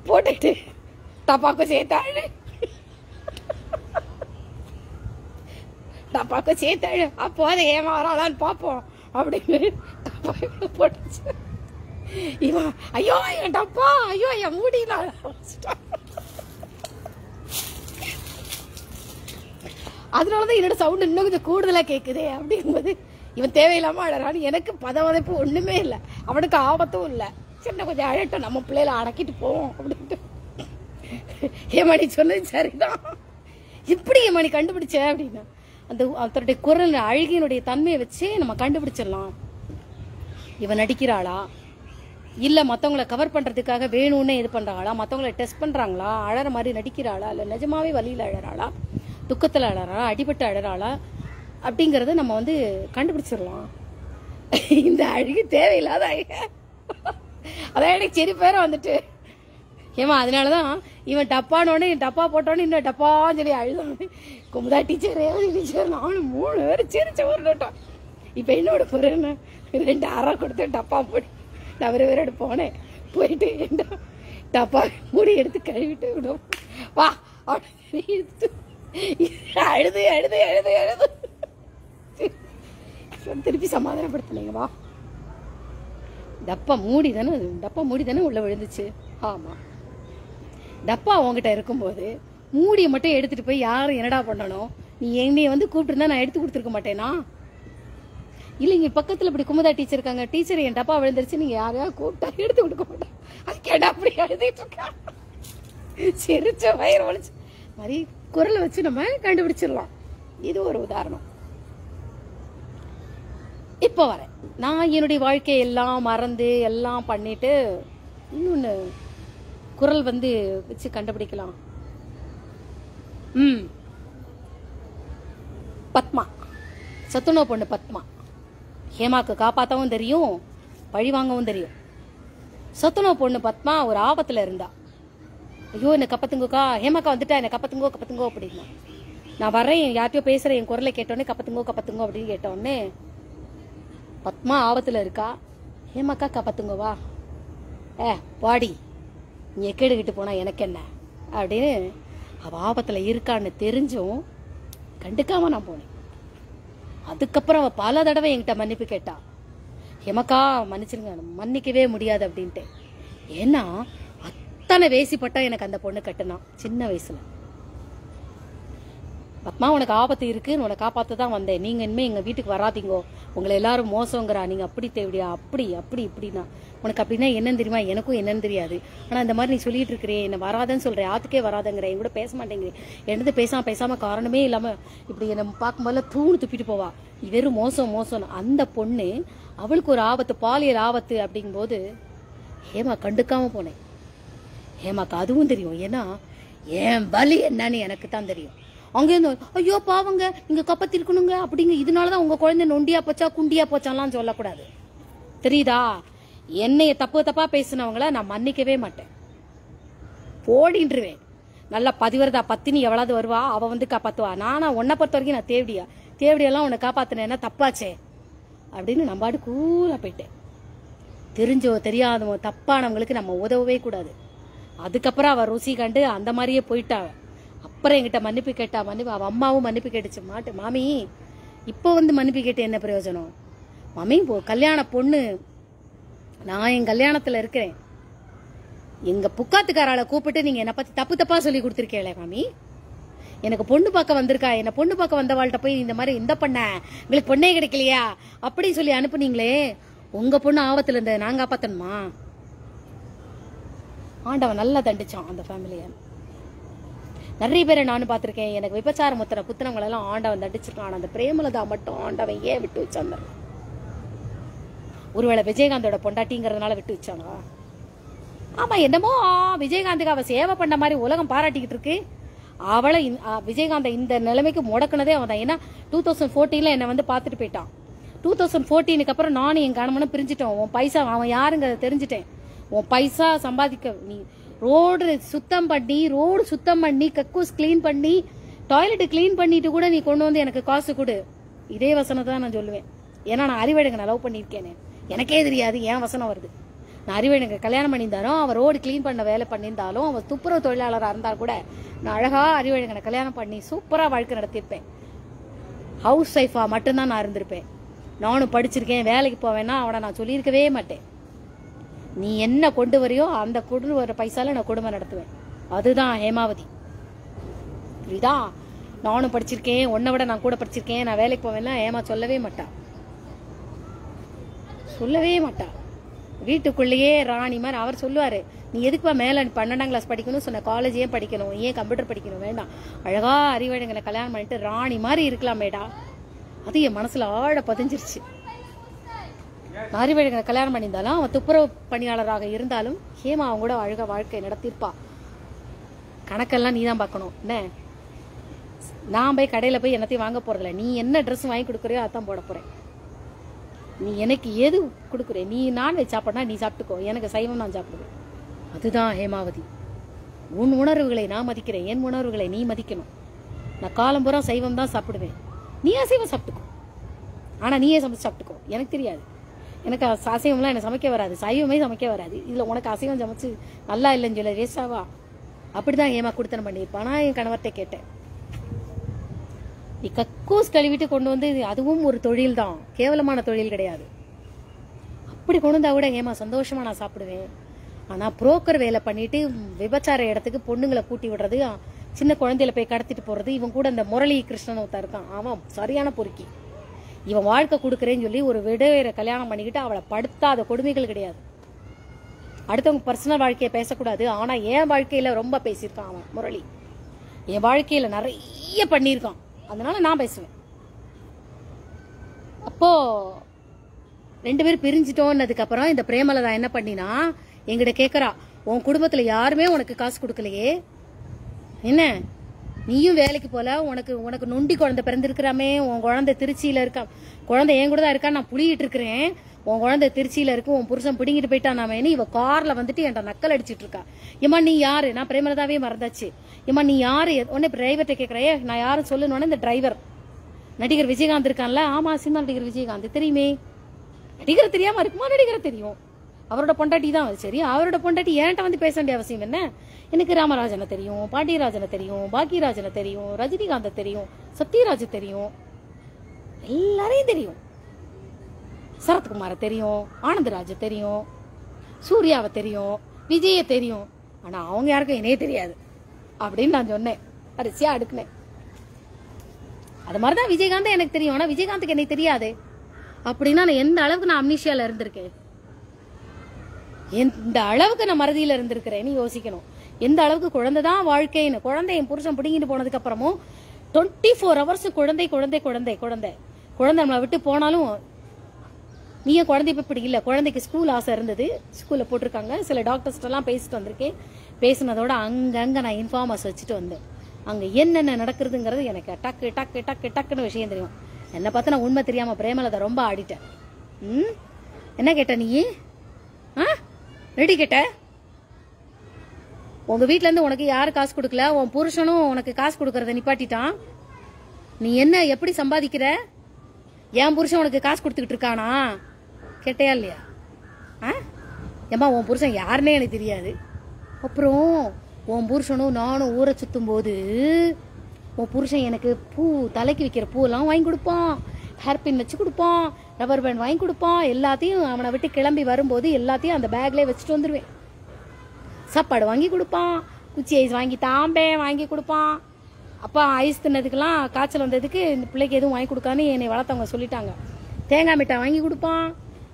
போட்டுட்டு டப்பாக்கும் சேர்த்தாழு, டப்பாக்கும் சேர்த்தாழு, அப்போ அதை ஏமா வராளான்னு பார்ப்போம் அப்படின்னு டப்பா போட்டுச்சு. இவன் ஐயோ என் டப்பா, ஐயோ என் மூடினால அதனாலதான் என்னோட சவுண்ட் இன்னும் கொஞ்சம் கூடுதலா கேக்குதே அப்படிங்கும்போது இவன் தேவையில்லாம அழறான்னு. எனக்கு பதவதைப்பு ஒண்ணுமே இல்லை, அவனுக்கு ஆபத்தும் இல்லை. சின்ன கொஞ்சம் அழட்டும், நம்ம பிள்ளைல அடக்கிட்டு போவோம் அப்படின்ட்டு. ஏமாடி சொன்னது சரிதான், எப்படி ஏமாடி கண்டுபிடிச்ச அப்படின்னா அந்த அவருடைய குரல் அழுகினுடைய தன்மையை வச்சு நம்ம கண்டுபிடிச்சிடலாம். இவன் நடிக்கிறாளா, இல்லை மற்றவங்கள கவர் பண்ணுறதுக்காக வேணும்னே இது பண்ணுறாங்களா, மற்றவங்கள டெஸ்ட் பண்ணுறாங்களா, அழற மாதிரி நடிக்கிறாளா, இல்லை நிஜமாவே வலியில் அழறாளா, துக்கத்தில் அழறாளா, அடிபட்டு அழறாளா அப்படிங்கிறத நம்ம வந்து கண்டுபிடிச்சிடலாம். இந்த அழுகு தேவையில்லாத அழுக, அதான் எனக்கு சரி பேரை வந்துட்டு ஏமா. அதனால தான் இவன் டப்பானோடனே டப்பா போட்டோன்னே இன்னும் டப்பான்னு சொல்லி அழுதானே. குமுதா டீச்சர் ரேவதி டீச்சர் நானும் 3 பேரும் சிரிச்ச ஒரு நோட்டம். இப்போ என்னோட பொருள்னு 2 அரை கொடுத்து டப்பா போடி நான் வேறு போனேன். போயிட்டு என்ன டப்பா மூடி எடுத்து கழுவிட்டு விடும் வா அப்படின்னு அழுது அழுது அழுது அழுது திருப்பி சமாதானப்படுத்தினீங்க. வா டப்பா மூடி தானே உள்ள விழுந்துச்சு. ஆமா, டப்பா உங்ககிட்ட இருக்கும்போது மூடியை மட்டும் எடுத்துட்டு போய் யாரும் என்னடா பண்ணணும்? நீ என்னைய வந்து கூப்பிட்டுருந்தா நான் எடுத்து கொடுத்துருக்க மாட்டேனா? இல்லைங்க, பக்கத்துல இப்படி குமுதா டீச்சர் இருக்காங்க, டீச்சர் என் டப்பா விழுந்துருச்சு, நீங்க யாரையா கூப்பிட்டா எடுத்து கொடுக்க மாட்டேன். அது கேட்டா அப்படி எழுதிட்டு இருக்கா, சிரிச்ச வயிறு ஒழிச்சு மாதிரி குரலை வச்சு நம்ம கண்டுபிடிச்சிடலாம். இது ஒரு உதாரணம். இப்ப வர நான் என்னுடைய வாழ்க்கையை எல்லாம் மறந்து எல்லாம் பண்ணிட்டு இன்னொன்னு குரல் வந்து வச்சு கண்டுபிடிக்கலாம். பத்மா, சத்துணவு பொண்ணு பத்மா. ஹேமாக்கு காப்பாத்தவும் தெரியும், பழி வாங்கவும் தெரியும். சத்துணவு பொண்ணு பத்மா ஒரு ஆபத்துல இருந்தா. ஐயோ என்ன கப்பத்துங்கோக்கா, ஹேமாக்கா வந்துட்டா, என்ன கப்பத்துங்கோ அப்படின்னா. நான் வர்றேன், யார்ட்டையோ பேசுறேன், என் குரலை கேட்டோடனே கப்பத்துங்கோ அப்படின்னு கேட்டோடனே பத்மா ஆபத்துல இருக்கா. ஹேமாக்கா கப்பத்துங்கோவா, வாடி, நீ எக்கெடுக்கிட்டு போனா எனக்கு என்ன அப்படின்னு அவ ஆபத்துல இருக்கான்னு தெரிஞ்சும் கண்டுக்காம நான் போனேன். அதுக்கப்புறம் அவ பல தடவை என்கிட்ட மன்னிப்பு கேட்டா. ஹேமாக்கா மன்னிச்சிருங்க, மன்னிக்கவே முடியாது அப்படின்ட்டு. ஏன்னா அத்தனை வேசிப்பட்டா எனக்கு அந்த பொண்ணு கட்டுனா சின்ன வயசுல. பத்மா உனக்கு ஆபத்து இருக்குன்னு உனக்கு காப்பாத்ததான் வந்தேன், நீங்க இனிமே எங்க வீட்டுக்கு வராதீங்கோ, உங்களை எல்லாரும் மோசங்கிறா, நீங்க அப்படி தேவையா, அப்படி இப்படின்னா. உனக்கு அப்படின்னா என்னன்னு தெரியுமா? எனக்கும் என்னன்னு தெரியாது. ஆனா இந்த மாதிரி நீ சொல்லிட்டு இருக்கிறேன், என்ன வராதன்னு சொல்றேன், ஆத்துக்கே வராதங்கிற, என் கூட பேச மாட்டேங்கிறேன், என்னது பேசாம காரணமே இல்லாம இப்படி என்ன பார்க்கும்போது தூணு துப்பிட்டு போவா, நீ வெறும் மோசம். அந்த பொண்ணு அவளுக்கு ஒரு ஆபத்து, பாலியல் ஆபத்து அப்படிங்கும்போது ஹேமா கண்டுக்காம போனேன். ஹேமாக்கு அதுவும் தெரியும், ஏன்னா என் வலி என்னன்னு எனக்கு தான் தெரியும். அங்கேருந்து ஐயோ பாவங்க நீங்க கப்பத்திருக்கணுங்க அப்படிங்க, இதனாலதான் உங்க குழந்தை நொண்டியா போச்சா குண்டியா போச்சாலாம் சொல்லக்கூடாது, தெரியுதா? என்னைய தப்பா பேசினவங்கள நான் மன்னிக்கவே மாட்டேன், போடின்றுவேன். நல்லா பதிவரதா பத்தினி எவ்வளவு வருவா, அவ வந்து காப்பாத்துவா. நானா உன்னை பொறுத்த வரைக்கும் நான் தேவடியெல்லாம் உன்னை காப்பாத்தினேன்னா தப்பாச்சே அப்படின்னு நம்பாடு கூலா போயிட்டேன். தெரிஞ்சோ தெரியாதவோ தப்பானவங்களுக்கு நம்ம உதவவே கூடாது. அதுக்கப்புறம் அவ ருசி கண்டு அந்த மாதிரியே போயிட்டா. அப்புறம் என்கிட்ட மன்னிப்பு கேட்டா, அவ அம்மாவும் மன்னிப்பு கேட்டுச்சு. மாமி இப்போ வந்து மன்னிப்பு கேட்டு என்ன பிரயோஜனம் மாமி? கல்யாண பொண்ணு, நான் என் கல்யாணத்துல இருக்கிறேன், எங்க புக்காத்துக்காரால கூப்பிட்டு நீங்க என்ன பத்தி தப்பா சொல்லி கொடுத்துருக்கீங்களே மாமி, எனக்கு பொண்ணு பார்க்க வந்திருக்கா, என்ன பொண்ணு பார்க்க வந்தவாள்கிட்ட போய் இந்த மாதிரி இந்த பண்ண உங்களுக்கு பொண்ணே கிடைக்கலையா அப்படின்னு சொல்லி அனுப்புனீங்களே, உங்க பொண்ணு ஆபத்துல இருந்த நான் காப்பாத்தணுமா? ஆண்டவன் நல்லா தண்டிச்சான் அந்த ஃபேமிலிய. நிறைய பேரை நானும் பார்த்திருக்கேன், எனக்கு விபச்சாரம் குத்துனவங்களெல்லாம் ஆண்டவன் தண்டிச்சிருக்கான். அந்த பிரேமலதா மட்டும் ஆண்டவன் ஏன் விட்டு வச்சாங்க? ஒருவேளை விஜயகாந்தோட பொண்டாட்டிங்கிறதுனால விட்டு வச்சானா? ஆமா, என்னமோ விஜயகாந்துக்கு அவ சேவை பண்ண மாதிரி உலகம் பாராட்டிக்கிட்டு இருக்கு. அவளை விஜயகாந்த இந்த நிலைமைக்கு முடக்குனதே அவன் தான். ஏன்னா 2014 என்னை வந்து பார்த்துட்டு போயிட்டான். 2014 அப்புறம் நானும் என் கணவனும் பிரிஞ்சுட்டோம். உன் பைசா அவன் யாருங்க தெரிஞ்சுட்டேன். உன் பைசா சம்பாதிக்க நீ ரோடு சுத்தம் பண்ணி கக்கூஸ் கிளீன் பண்ணி டாய்லெட் கிளீன் பண்ணிட்டு கூட நீ கொண்டு வந்து எனக்கு காசு கொடு. இதே வசனத்தை தான் நான் சொல்லுவேன். ஏன்னா நான் அறிவழகனை லவ் பண்ணியிருக்கேனே, எனக்கே தெரியாது ஏன் வசனம் வருது. நான் அறிவழகனை கல்யாணம் பண்ணியிருந்தாலும், அவன் ரோடு கிளீன் பண்ண வேலை பண்ணியிருந்தாலும், அவன் துப்புரவு தொழிலாளராக இருந்தால் கூட நான் அழகா அறிவழகனை கல்யாணம் பண்ணி சூப்பராக வாழ்க்கை நடத்திருப்பேன். ஹவுஸ் ஒய்ஃபா மட்டும்தான் நான் இருந்திருப்பேன். நானும் படிச்சிருக்கேன், வேலைக்கு போவேன்னா அவனை நான் சொல்லியிருக்கவே மாட்டேன். நீ என்ன கொண்டு வரையோ அந்த கொண்டு வர பைசால நான் குடும்பம் நடத்துவேன். அதுதான் ஹேமாவதி, புரியுதா? நானும் படிச்சிருக்கேன், உன்னை விட நான் கூட படிச்சிருக்கேன், நான் வேலைக்கு போவேன்னா ஹேமா சொல்லவே மாட்டா. வீட்டுக்குள்ளேயே ராணி மாதிரி அவர் சொல்லுவாரு, நீ எதுக்குப்பா மேல 12ஆம் கிளாஸ் படிக்கணும் சொன்ன, காலேஜ் ஏன் படிக்கணும், ஏன் கம்ப்யூட்டர் படிக்கணும், வேண்டாம், அழகா அறிவழகனை கல்யாணம் பண்ணிட்டு ராணி மாதிரி இருக்கலாமேடா. அது என் மனசுல ஆழ பதிஞ்சிருச்சு. அறிவழகனை கல்யாணம் பண்ணியிருந்தாலும், அவன் துப்புரவு பணியாளராக இருந்தாலும் ஹேமா அவங்க கூட அழகா வாழ்க்கை நடத்திருப்பா. கணக்கெல்லாம் நீ தான் பார்க்கணும். என்ன, நான் போய் கடையில போய் என்னத்தையும் வாங்க போறதில்ல. நீ என்ன ட்ரெஸ் வாங்கி கொடுக்குறியோ அதான் போட போறேன். நீ எனக்கு எது கொடுக்குற, நீ நான்வெஜ் சாப்பிடனா நீ சாப்பிட்டுக்கோ, எனக்கு சைவம் நான் சாப்பிடுவேன். அதுதான் ஹேமாவதி. உன் உணர்வுகளை நான் மதிக்கிறேன், என் உணர்வுகளை நீ மதிக்கணும். நான் காலம்பூரா சைவம் தான் சாப்பிடுவேன், நீ அசைவம் சாப்பிட்டுக்கோ. ஆனா நீயே சமைச்சு சாப்பிட்டுக்கோ, எனக்கு தெரியாது. எனக்கு அசைவம்லாம் எனக்கு சமைக்க வராது, சைவமே சமைக்க வராது. இதுல உனக்கு அசைவம் சமைச்சு நல்லா இல்லைன்னு சொல்ல வேஸ்டாவா? அப்படிதான் ஏமா குடுத்தனம் பண்ணியிருப்பா. நான் என் கணவர்கிட்ட கேட்டேன், நீ கக்கூஸ் கழுவிட்டு கொண்டு வந்து, அதுவும் ஒரு தொழில் தான், கேவலமான தொழில் கிடையாது. அப்படி கொண்டு வந்தா கூட ஏமா சந்தோஷமா நான் சாப்பிடுவேன். ஆனா புரோக்கர் வேலை பண்ணிட்டு விபச்சார இடத்துக்கு பொண்ணுங்களை கூட்டி விடுறது, சின்ன குழந்தையில போய் கடத்திட்டு போறது, இவன் கூட இந்த முரளி கிருஷ்ணன் ஒருத்தன் இருக்கான், அவன் சரியான பொறுக்கி. இவன் வாழ்க்கை கொடுக்குறேன்னு சொல்லி ஒரு விடவேற கல்யாணம் பண்ணிக்கிட்டு அவளை படுத்தாத கொடுமைகள் கிடையாது. அடுத்தவங்க பர்சனல் வாழ்க்கையை பேசக்கூடாது, ஆனா என் வாழ்க்கையில ரொம்ப பேசியிருக்கான் அவன் முரளி. என் வாழ்க்கையில நிறைய பண்ணியிருக்கான், அதனால நான் பேசுவேன். அப்போ 2 பேரும் பிரிஞ்சிட்டோன்னதுக்கு அப்புறம் இந்த பிரேமலதா என்ன பண்ணினா எங்கிட்ட கேக்குறா, உன் குடும்பத்துல யாருமே உனக்கு காசு கொடுக்கலையே, என்ன நீயும் வேலைக்கு போல, உனக்கு நொண்டி குழந்தை பிறந்திருக்கிறாமே, உன் குழந்தை திருச்சியில இருக்கா, குழந்தை என் கூட தான் இருக்கா, நான் புளியிட்டு இருக்கிறேன், உன் குழந்தை திருச்சியில இருக்கு, உன் புருஷன் பிடிங்கிட்டு போயிட்டானாமேன்னு இவ கார்ல வந்துட்டு என்கிட்ட நக்கல் அடிச்சிட்டு இருக்கா. ஏமா நீ யாரு, நான் பிரேமலதாவே மறந்தாச்சு, ஏமா நீ யாரு, உடனே டிரைவர்கிட்ட கேட்கறையே நான் யாரும் சொல்லணும்னு இந்த டிரைவர் நடிகர் விஜயகாந்த் இருக்கான்ல, ஆமா சினிமா நடிகர் விஜயகாந்த் தெரியுமே, நடிகர் தெரியாம இருக்குமா, நடிகரை தெரியும், அவரோட பொண்டாட்டி தான். சரி, அவரோட பொண்டாட்டி என்கிட்ட வந்து பேச வேண்டிய அவசியம் என்ன, எனக்கு ராமராஜனை தெரியும், பாண்டியராஜனை தெரியும், பாக்கியராஜனை தெரியும், ரஜினிகாந்தை தெரியும், சத்யராஜ் தெரியும், எல்லாரையும் தெரியும், சரத்குமார தெரியும், ஆனந்தராஜ தெரியும், சூர்யாவை தெரியும், விஜய தெரியும், ஆனா அவங்க யாருக்கும் என்னையே தெரியாது அப்படின்னு நான் சொன்னேன், அரிசியா அடுக்குனேன். அது மாதிரிதான் விஜயகாந்த் எனக்கு தெரியும், ஆனா விஜயகாந்துக்கு என்னை தெரியாது அப்படின்னா நான் எந்த அளவுக்கு நான் அம்னிஷியால இருந்திருக்கேன், எந்த அளவுக்கு நான் மறதியில இருந்திருக்கிறேன்னு யோசிக்கணும். எந்த அளவுக்கு குழந்தை தான் வாழ்க்கைன்னு, குழந்தை என் புருஷன் பிடிங்கிட்டு போனதுக்கு அப்புறமும் 24 hours குழந்தை குழந்தை குழந்தை குழந்தை குழந்தை நம்மளை விட்டு போனாலும், நீ ஏன் குழந்தை போய் பிடிக்கல, குழந்தைக்கு ஸ்கூல் ஆசை இருந்தது, ஸ்கூல்ல போட்டிருக்காங்க, சில டாக்டர்ஸ்ட் எல்லாம் பேசிட்டு வந்திருக்கேன், பேசினதோட அங்கங்க நான் இன்ஃபார்மர்ஸ் வச்சுட்டு வந்தேன், அங்க என்னென்ன நடக்குதுங்கிறது எனக்கு டக்கு டக்கு டக்கு டக்குன்னு விஷயம் தெரியும். என்னை பார்த்து நான் உண்மை தெரியாம பிரேமலதா ரொம்ப ஆடிட்டேன். என்ன கேட்ட நீ, ரெடி கேட்ட, உங்க வீட்டுல இருந்து உனக்கு யாரு காசு கொடுக்கல, உன் புருஷனும் உனக்கு காசு கொடுக்கறத நிப்பாட்டிட்டான், நீ என்ன எப்படி சம்பாதிக்கிற, என் புருஷன் உனக்கு காசு கொடுத்துக்கிட்டு இருக்கானா கேட்டையா இல்லையா, ஏமா உன் புருஷன் யாருன்னே எனக்கு தெரியாது, அப்புறம் உன் புருஷனும் நானும் ஊரை சுத்தும் போது உன் புருஷன் எனக்கு பூ தலைக்கு வைக்கிற பூவெல்லாம் வாங்கி கொடுப்பான், ஹேர்பின் வச்சு கொடுப்பான், ரப்பர் பேண்ட் வாங்கி கொடுப்பான், எல்லாத்தையும் அவனை விட்டு கிளம்பி வரும்போது எல்லாத்தையும் அந்த பேக்லேயே வச்சுட்டு வந்துடுவேன், சாப்பாடு வாங்கி கொடுப்பான், குச்சி ஐஸ் வாங்கி தாம்பே வாங்கி கொடுப்பான், அப்பா ஐஸ் தின்னதுக்கெல்லாம் காய்ச்சல் வந்ததுக்கு இந்த பிள்ளைக்கு எதுவும் வாங்கி கொடுக்கான்னு என்னை வளர்த்தவங்க சொல்லிட்டாங்க, தேங்காய் மிட்டாய் வாங்கி கொடுப்பான்,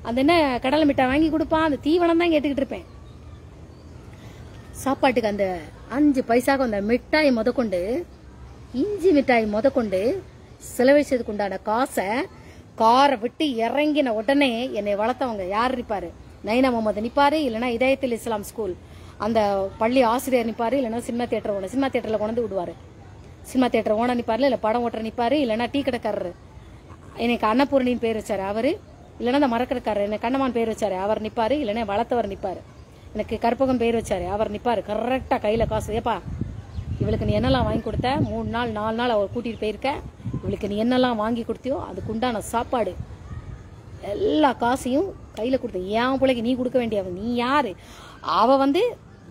அந்த என்ன கடலை மிட்டாய் வாங்கி கொடுப்பான், அந்த தீவனம் தான் கேட்டுக்கிட்டு இருப்பேன். சாப்பாட்டுக்கு அந்த 5 பைசாக்கு அந்த மிட்டாய் முதற்கொண்டு, இஞ்சி மிட்டாய் முதற்கொண்டு செலவழிச்சதுக்கு உண்டான காசை காரை விட்டு இறங்கின உடனே என்னை வளர்த்தவங்க யார் நிற்பாரு, நைனா முகமது நிற்பாரு, இல்லைன்னா இதயத்தில் இஸ்லாம் ஸ்கூல் அந்த பள்ளி ஆசிரியர் நிற்பாரு, இல்லைன்னா சினிமா தியேட்டர் ஓனர், சினிமா தியேட்டரில் கொண்டு விடுவாரு, சினிமா தியேட்டர் ஓனர் நிற்பாரு, இல்லை படம் ஓட்டுற நிற்பாரு, இல்லைன்னா டீ கடைக்காரரு எனக்கு அன்னபூர்ணின்னு பேர் வச்சாரு அவரு, இல்லைன்னா அந்த மரக்கடைக்காரர் எனக்கு கண்ணமான் பேர் வச்சாரு அவர் நிற்பாரு, இல்லைன்னா வளர்த்தவர் நிற்பாரு, எனக்கு கற்பகம் பேர் வச்சாரு அவர் நிற்பாரு, கரெக்டாக கையில் காசு, ஏப்பா இவளுக்கு நீ என்னெல்லாம் வாங்கி கொடுத்த, 3 நாள் 4 நாள் அவள் கூட்டிகிட்டு போயிருக்க, இவளுக்கு நீ என்னெல்லாம் வாங்கி கொடுத்தியோ அதுக்கு உண்டான சாப்பாடு எல்லா காசையும் கையில் கொடுத்த, என் பிள்ளைக்கு நீ கொடுக்க வேண்டியவன், நீ யாரு, அவள் வந்து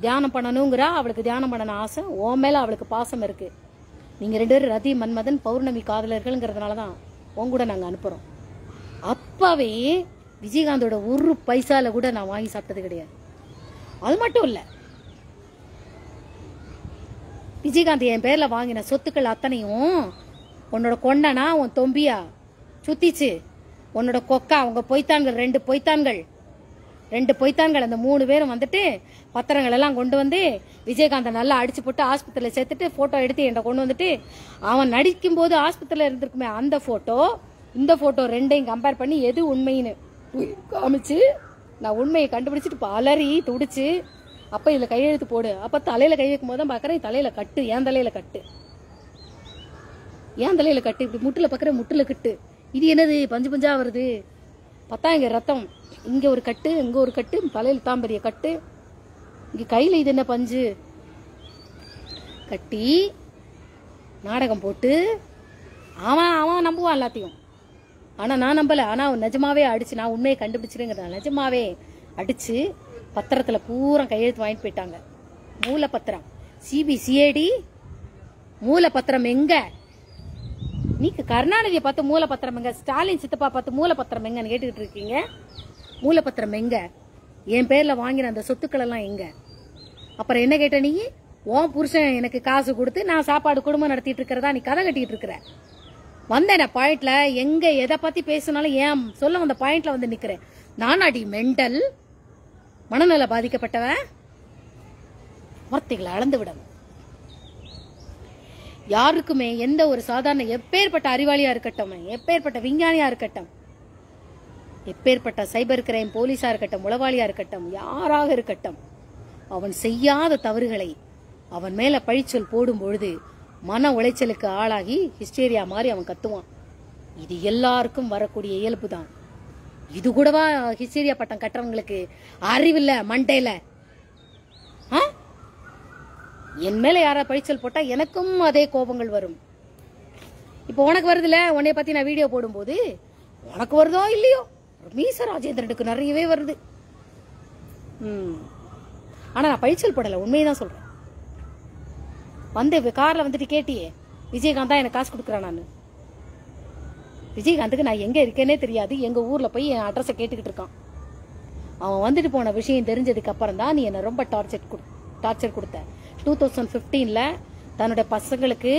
தியானம் பண்ணணுங்கிறா, அவளுக்கு தியானம் பண்ணணும் ஆசை, உன் மேலே அவளுக்கு பாசம் இருக்கு, நீங்கள் 2 பேரும் ரதி மன்மதன் பௌர்ணமி காதலர்கள்ங்கிறதுனால தான் உன் கூட நாங்கள் அனுப்புகிறோம். அப்பவே விஜயகாந்தோட 1 பைசால கூட நான் வாங்கி சாப்பிட்டது கிடையாது. அது மட்டும் இல்லை, விஜயகாந்த் என் பேர்ல வாங்கின சொத்துக்கள் அத்தனையும் உன்னோட கொண்டனா உன் தொம்பியா சுத்திச்சு, உன்னோட கொக்கா உங்க பொய்த்தான்கள் 2 பொய்த்தான்கள் அந்த 3 பேரும் வந்துட்டு பத்திரங்கள் எல்லாம் கொண்டு வந்து விஜயகாந்தை நல்லா அடிச்சு போட்டு ஆஸ்பத்திரியில சேர்த்துட்டு போட்டோ எடுத்து என்கிட்ட கொண்டு வந்துட்டு, அவன் நடிக்கும் போது ஆஸ்பத்திரியில இருந்திருக்குமே அந்த போட்டோ இந்த போட்டோ 2ஐயும் கம்பேர் பண்ணி எது உண்மைன்னு காமிச்சு நான் உண்மையை கண்டுபிடிச்சிட்டு அலறி துடிச்சு, அப்ப இதுல கையெழுத்து போடு, அப்ப தலையில கை வைக்கும் போதுதான் பாக்குறேன் தலையில கட்டு, என் தலையில கட்டு, இப்படி முட்டுல பாக்குறேன் முட்டுல கட்டு, இது என்னது பஞ்சு பஞ்சா வருது, பார்த்தா இங்க ரத்தம், இங்க ஒரு கட்டு இங்க ஒரு கட்டு, தலையில தான் பெரிய கட்டு, இங்க கையில இது என்ன பஞ்சு கட்டி நாடகம் போட்டு அவன் நம்புவான் எல்லாத்தையும், ஆனா நான் நம்பல, ஆனா நிஜமாவே அடிச்சு நான் உண்மையை கண்டுபிடிச்சிருங்கிறேன், நிஜமாவே அடிச்சு பத்திரத்துல பூரா கையெழுத்து வாங்கிட்டு போயிட்டாங்க, மூலப்பத்திரம் சிபிசிஐடி மூலப்பத்திரம் எங்க, நீ கருணாநிதியை பார்த்து மூலப்பத்திரம் எங்க, ஸ்டாலின் சித்தப்பா பார்த்து மூலப்பத்திரம் எங்கன்னு கேட்டுக்கிட்டு இருக்கீங்க, மூலப்பத்திரம் எங்க? என் பேர்ல வாங்கின அந்த சொத்துக்கள் எல்லாம் எங்க? அப்புறம் என்ன கேட்ட நீ? உன் புருஷன் எனக்கு காசு கொடுத்து நான் சாப்பாடு குடும்பம் நடத்திட்டு இருக்கிறதா நீ கதை கட்டிட்டு இருக்கிற. வந்தேன் பாயிண்ட்ல, எங்க எதை பத்தி பேசினாலும் ஏன் சொல்ல வந்த பாயிண்ட்ல வந்து நிக்கிறேன். நானாடி மெண்டல், மனநல பாதிக்கப்பட்டவன்? வார்த்தைகளை அளந்து விடணும். யாருக்குமே எந்த ஒரு சாதாரண எப்பேற்பட்ட அறிவாளியா இருக்கட்டும், எப்பேற்பட்ட விஞ்ஞானியா இருக்கட்டும், எப்பேற்பட்ட சைபர் கிரைம் போலீஸா இருக்கட்டும், உளவாளியா இருக்கட்டும், யாராக இருக்கட்டும், அவன் செய்யாத தவறுகளை அவன் மேல பழிச்சொல் போடும் பொழுது மன உளைச்சலுக்கு ஆளாகி ஹிஸ்டேரியா மாதிரி அவன் கத்துவான். இது எல்லாருக்கும் வரக்கூடிய இயல்பு தான். இது கூடவா ஹிஸ்டேரியா பட்டம் கட்டுறவங்களுக்கு அறிவில்ல மண்டையில? என் மேல யாரா பழிச்சல் போட்டா எனக்கும் அதே கோபங்கள் வரும். இப்ப உனக்கு வருதுல, உன்னைய பத்தி நான் வீடியோ போடும்போது உனக்கு வருதோ இல்லையோ, மீச ராஜேந்திரனுக்கு நிறையவே வருது. ஆனா நான் பழிச்சல் போடல, உண்மையதான் சொல்றேன். வந்து கார்ல வந்துட்டு கேட்டியே, விஜயகாந்த் தான் எனக்கு காசு கொடுக்குறான். நான் விஜயகாந்துக்கு நான் எங்க இருக்கேனே தெரியாது, எங்க ஊர்ல போய் என் அட்ரஸை கேட்டுக்கிட்டு இருக்கான். அவன் வந்துட்டு போன விஷயம் தெரிஞ்சதுக்கு அப்புறம் தான் நீ என்ன ரொம்ப டார்ச்சர் கொடுத்த. 2015ல தன்னுடைய பசங்களுக்கு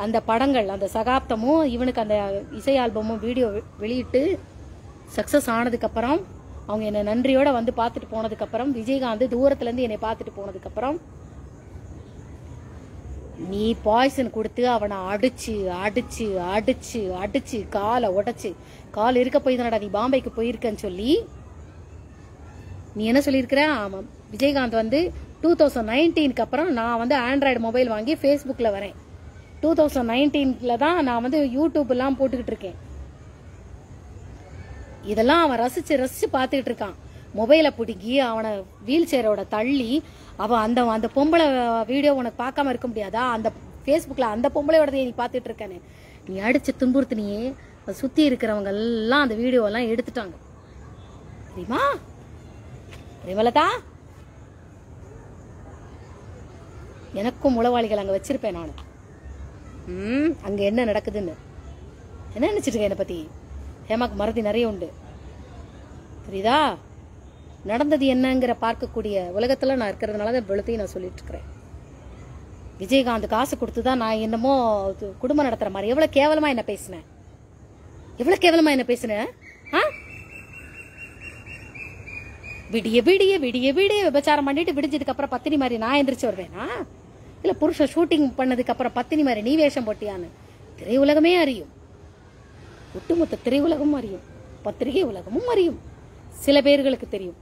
அந்த படங்கள், அந்த சகாப்தமும் இவனுக்கு அந்த இசை ஆல்பமும் வீடியோ வெளியிட்டு சக்சஸ் ஆனதுக்கு அப்புறம், அவங்க என்ன நன்றியோட வந்து பார்த்துட்டு போனதுக்கு அப்புறம், விஜயகாந்த் தூரத்துல இருந்து என்னை பார்த்துட்டு போனதுக்கு அப்புறம் நீ பாய்சன் கொடுத்து அவனை அடிச்சு அடிச்சு அடிச்சு அடிச்சு காலை உடைச்சு, கால் இருக்க போய் தானடா நீ பாம்பேக்கு போயிருக்கன்னு சொல்லி நீ என்ன சொல்லியிருக்கிற? ஆமா, விஜயகாந்த் வந்து 2019க்கு அப்புறம் நான் வந்து ஆண்ட்ராய்டு மொபைல் வாங்கி ஃபேஸ்புக்ல வரேன். 2019ல தான் நான் வந்து யூடியூப் எல்லாம் போட்டுக்கிட்டு இருக்கேன். இதெல்லாம் அவன் ரசிச்சு ரசிச்சு பார்த்துக்கிட்டு இருக்கான். மொபைலை பிடிக்கி அவனை வீல் சேரோட தள்ளி, அவன் அந்த பொம்பளை வீடியோ உனக்கு பார்க்காம இருக்க முடியாதா? அந்த ஃபேஸ்புக்ல அந்த பொம்பளையோடதையே நீ பார்த்துட்டு இருக்கானே, நீ அடிச்சு துன்புறுத்தினியே, சுத்தி இருக்கிறவங்க எல்லாம் அந்த வீடியோ எல்லாம் எடுத்துட்டாங்க தெரியுமா? பிரேமலதா, எனக்கும் உளவாளிகள் அங்க வச்சிருப்பேன் நான். அங்க என்ன நடக்குதுன்னு என்ன நினைச்சிட்டு இருக்க? என்னை பத்தி ஹேமாக்கு மறதி நிறைய உண்டு, புரியுதா? நடந்தது என்னங்கிற பார்க்கக்கூடிய உலகத்துல நான் இருக்கிறதுனால தான் வெளுத்தையும் நான் சொல்லிட்டு இருக்கிறேன். விஜயகாந்த் காசு கொடுத்துதான் நான் என்னமோ குடும்பம் நடத்துற மாதிரி. எவ்வளவு கேவலமா என்ன பேசினேன், எவ்வளவு கேவலமா என்ன பேசினேன். விடிய விடிய விடிய விடிய விபச்சாரம் பண்ணிட்டு விடிஞ்சதுக்கு அப்புறம் பத்தினி மாதிரி நான் எந்திரிச்சு வருவேனா? இல்ல புருஷன் ஷூட்டிங் பண்ணதுக்கு அப்புறம் பத்தினி மாதிரி நீ வேஷம் போட்டியான்னு திரையுலகமே அறியும். ஒட்டுமொத்த திரையுலகமும் அறியும், பத்திரிகை உலகமும் அறியும். சில பேர்களுக்கு தெரியும்.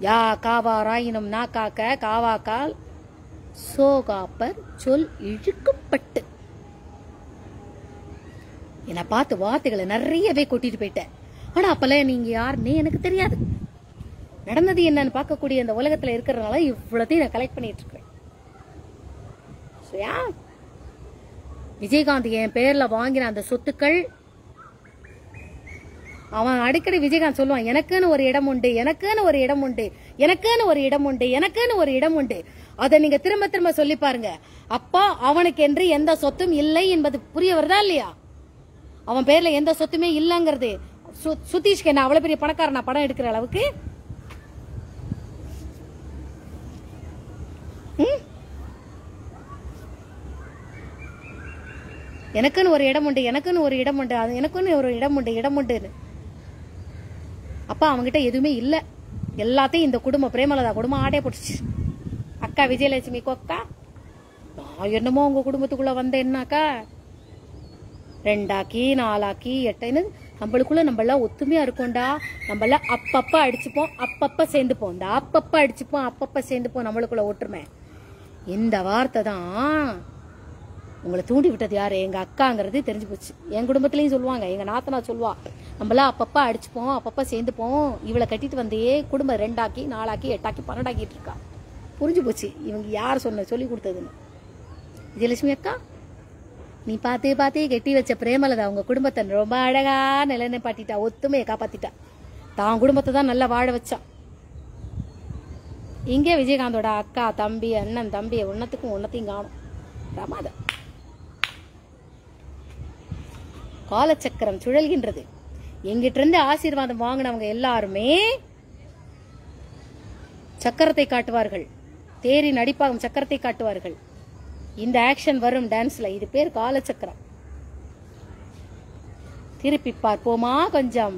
யா காவாராயினும் நா காக்க காவாக்கால் சோகாப்பர் சொல் இழுக்கப்பட்டு. என்னை பார்த்து வார்த்தைகளை நிறையவே கொட்டிட்டு போயிட்டேன். ஆனா அப்பெல்லாம் நீங்க யாருன்னு எனக்கு தெரியாது. நடந்தது என்னன்னு பார்க்கக்கூடிய அந்த உலகத்துல இருக்கிறதுனால இவ்வளத்தையும் நான் கலெக்ட் பண்ணிட்டு இருக்கிறேன். விஜயகாந்த் என் பேர்ல வாங்கின அந்த சொத்துக்கள், அவன் அடிக்கடி விஜயகாந்த் சொல்லுவான், எனக்குன்னு ஒரு இடம் உண்டு, எனக்குன்னு ஒரு இடம் உண்டு, எனக்குன்னு ஒரு இடம் உண்டு, எனக்குன்னு ஒரு இடம் உண்டு. அதை நீங்க திரும்ப திரும்ப சொல்லி பாருங்க. அப்பா அவனுக்கு என்று எந்த சொத்தும் இல்லை என்பது புரிய வருதா இல்லையா? அவன் பேர்ல எந்த சொத்துமே இல்லங்கிறது. சுதீஷ்க்கு என்ன அவ்வளவு பெரிய பணக்காரன் நான் படம் எடுக்கிற அளவுக்கு? எனக்குன்னு ஒரு இடம் உண்டு, எனக்குன்னு ஒரு இடம் உண்டு, அது எனக்குன்னு ஒரு இடம் உண்டு, இடம் உண்டு. அப்பா அவங்கிட்ட எதுவுமே இல்ல, எல்லாத்தையும் இந்த குடும்பம் பிரேமலதா குடும்பம் ஆடே போட்டுச்சு. அக்கா விஜயலட்சுமி கொக்கா, நான் என்னமோ உங்க குடும்பத்துக்குள்ள வந்தேன்னாக்கா 2 ஆக்கி 4 ஆக்கி 8 நம்மளுக்குள்ள நம்ம எல்லாம் ஒத்துமையா இருக்கோம்டா. நம்ம எல்லாம் அப்பப்ப அடிச்சுப்போம், அப்பப்ப சேர்ந்துப்போம். இந்த அப்பப்ப அடிச்சுப்போம் அப்பப்ப சேர்ந்துப்போம் நம்மளுக்குள்ள ஒற்றுமை. இந்த வார்த்தை தான் உங்களை தூண்டி விட்டது யாரு? எங்க அக்காங்கிறது தெரிஞ்சு போச்சு. என் குடும்பத்திலயும் சொல்லுவாங்க, எங்க நாத்தனா சொல்லுவா, நம்மளாம் அப்பப்ப அடிச்சுப்போம் அப்பப்ப சேர்ந்துப்போம். இவளை கட்டிட்டு வந்தே குடும்பம் 2 ஆக்கி 4 ஆக்கி 8 ஆக்கி 12 ஆக்கிட்டு இருக்கா. புரிஞ்சு போச்சு இவங்க யார் சொல்லி கொடுத்ததுன்னு. விஜயலட்சுமி அக்கா, நீ பார்த்தே பார்த்தே கெட்டி வச்ச பிரேமலதா உங்க குடும்பத்தை ரொம்ப அழகா நிலைநிப்பாட்டிட்டா, ஒத்துமையை காப்பாத்திட்டா, தான் குடும்பத்தை தான் நல்லா வாழ வச்சா. இங்கே விஜயகாந்தோட அக்கா தம்பி அண்ணன் தம்பி ஒன்னத்தையும் காணும். பிரமாதம். காலச்சக்கரம் சுழல்கின்றது. எங்கிட்ட இருந்து ஆசீர்வாதம் வாங்கினவங்க எல்லாருமே சக்கரத்தை காட்டுவார்கள். தேரின் அடிப்பாகம் சக்கரத்தை காட்டுவார்கள். இந்த ஆக்ஷன் வரும் டான்ஸ்ல. இது பேர் காலச்சக்கரம். திருப்பி பார்ப்போமா? கொஞ்சம்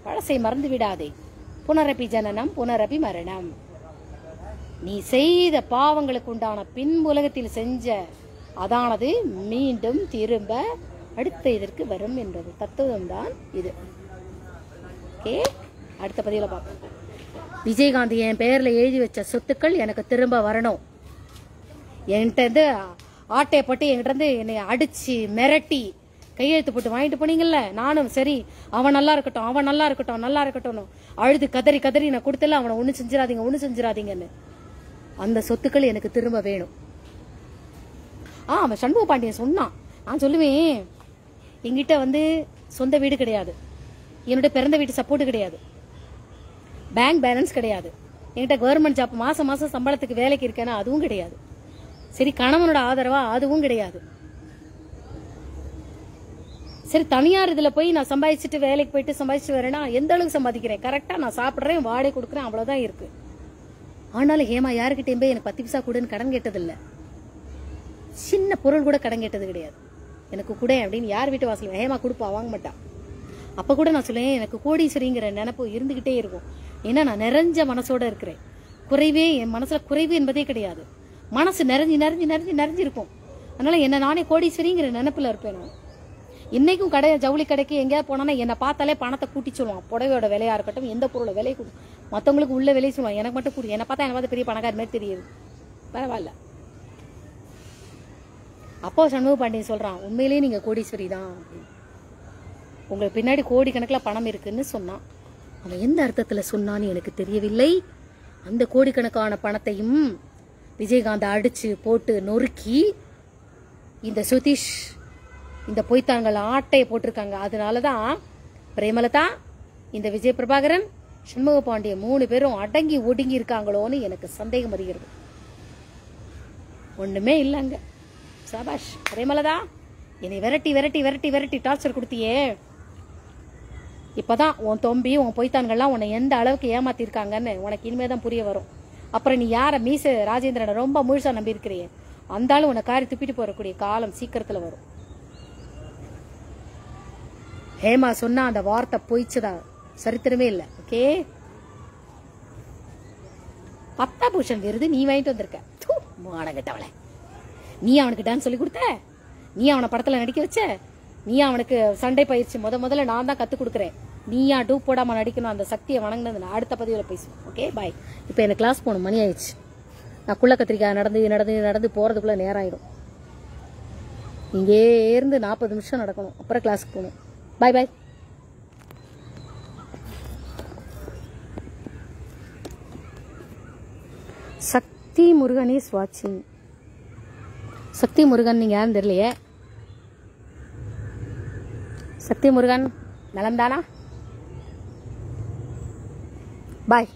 பழசை மறந்து விடாதே. புனரபி ஜனனம் புனரபி மரணம். நீ செய்த பாவங்களுக்கு உண்டான பின்புலகத்தில் செஞ்ச அதானது மீண்டும் திரும்ப அடுத்த இதற்கு வரும் என்பது தத்துவம் தான் இது. ஓகே, அடுத்த பதிவுல பார்ப்போம். விஜயகாந்த் என் பெயர்ல எழுதி வச்ச சொத்துக்கள் எனக்கு திரும்ப வரணும். என்கிட்ட இருந்து ஆட்டையை போட்டு என்கிட்ட இருந்து என்னை அடிச்சு மிரட்டி கையெழுத்து போட்டு வாங்கிட்டு போனீங்கல்ல, நானும் சரி அவன் நல்லா இருக்கட்டும், அவன் நல்லா இருக்கட்டும், நல்லா இருக்கட்டும் அழுது கதறி கதறி நான் கொடுத்தல, அவனை ஒண்ணு செஞ்சிடாதீங்க, ஒண்ணு செஞ்சிடாதீங்கன்னு. அந்த சொத்துக்கள் எனக்கு திரும்ப வேணும். அவன் சண்முக பாண்டியன் சொன்னான். நான் சொல்லுவேன், என்கிட்ட வந்து சொந்த வீடு கிடையாது, என்னுடைய பிறந்த வீட்டு சப்போர்ட் கிடையாது, பேங்க் பேலன்ஸ் கிடையாது, என்கிட்ட கவர்மெண்ட் ஜாப் மாசம் மாசம் சம்பளத்துக்கு வேலைக்கு இருக்கேன்னா அதுவும் கிடையாது, சரி கணவனோட ஆதரவா அதுவும் கிடையாது, சரி தனியார் இதுல போய் நான் சம்பாதிச்சுட்டு வேலைக்கு போயிட்டு சம்பாதிச்சுட்டு வரேன்னா எந்த அளவுக்கு சம்பாதிக்கிறேன், கரெக்டா நான் சாப்பிட்றேன், வாடகை கொடுக்குறேன், அவ்வளவுதான் இருக்கு. ஆனாலும் ஹேமா யாருக்கிட்டேயும் போய் எனக்கு 10 பைசா கூடன்னு கடன் கேட்டதில்லை, சின்ன பொருள் கூட கடன் கேட்டது கிடையாது. எனக்கு கூட அப்படின்னு யார் வீட்டு வாசல் ஹேமா கொடுப்பா, வாங்க மாட்டான். அப்ப கூட நான் சொல்லுவேன், எனக்கு கோடீஸ்வரிங்கிற நினைப்பு இருந்துகிட்டே இருக்கும். ஏன்னா நான் நிறைஞ்ச மனசோட இருக்கிறேன். குறைவே என் மனசுல குறைவு என்பதே கிடையாது. மனசு நிறைஞ்சு நிறைஞ்சு நிறைஞ்சு நிறைஞ்சிருக்கும். அதனால என்ன நானே கோடீஸ்வரிங்கிற நினைப்புல இருப்பேன். நான் இன்னைக்கும் கடை ஜவுளி கடைக்கு எங்கேயாவது போனா என்னை பார்த்தாலே பணத்தை கூட்டி சொல்லுவான். புடவையோட விலையா இருக்கட்டும், எந்த பொருளோட விலையை கூடும், மற்றவங்களுக்கு உள்ள விலையை சொல்லுவான், எனக்கு மட்டும் கூடும். என்னை பார்த்தா பார்த்து பெரிய பணக்கார மாதிரி தெரியுது, பரவாயில்ல. அப்போ சண்முக பாண்டியன் சொல்றான், உண்மையிலேயே நீங்க கோடீஸ்வரி தான், உங்களுக்கு பின்னாடி கோடிக்கணக்கில் பணம் இருக்குன்னு சொன்னான். அவன் எந்த அர்த்தத்துல சொன்னான்னு எனக்கு தெரியவில்லை. அந்த கோடிக்கணக்கான பணத்தையும் விஜயகாந்த் அடிச்சு போட்டு நொறுக்கி இந்த சுதீஷ் இந்த பொய்த்தாங்கள் ஆட்டையை போட்டிருக்காங்க. அதனாலதான் பிரேமலதா, இந்த விஜய் பிரபாகரன், சண்முக பாண்டியன் 3 பேரும் அடங்கி ஒடுங்கி இருக்காங்களோன்னு எனக்கு சந்தேகம் வருகிறது. ஒண்ணுமே இல்லைங்க. சபாஷ் பிரேமலதா, என்னை விரட்டி விரட்டி விரட்டி விரட்டி டார்ச்சர் கொடுத்தியே. இப்பதான் உன் தொம்பி உன் பொய்த்தான்கள்லாம் உன்னை எந்த அளவுக்கு ஏமாத்திருக்காங்கன்னு உனக்கு இனிமேதான் புரிய வரும். அப்புறம் நீ யார மீச ராஜேந்திரனை ரொம்ப முழுசா நம்பி இருக்கிறியே, அந்த ஆளு உன்னை காரி துப்பிட்டு போறக்கூடிய காலம் சீக்கிரத்துல வரும். ஹேமா சொன்னா அந்த வார்த்தை போயிச்சுதான், சரித்திரமே இல்லை. ஓகே, பத்மபூஷன் விருது நீ வாங்கிட்டு வந்திருக்க. மானகட்டவளை, நீ அவனுக்கு டான்ஸ் சொல்லி கொடுத்த, நீ அவனை படத்துல நடிக்க வச்ச, நீ அவனுக்கு சண்டை பயிற்சி முதல்ல நான் தான் கத்து கொடுக்குறேன், நீயா டூப் போடாம நடிக்கணும். அந்த சக்தியை வணங்கினது நான் அடுத்த பதிவுல பேசுவேன். Okay bye. இப்போ எனக்கு கிளாஸ் போகணும், மணி ஆயிடுச்சு. நான் குள்ள கத்திரிக்காய் நடந்து நடந்து நடந்து போறதுக்குள்ள நேரம் ஆயிடும். இங்கே இருந்து 40 நிமிஷம் நடக்கணும், அப்புறம் கிளாஸுக்கு போகணும். பாய் பாய். சக்தி முருகன் இஸ் வாட்சிங். சக்தி முருகன் நீங்க யாரும் தெரியலையே. சக்தி முருகன் நலம் தானா? பாய்.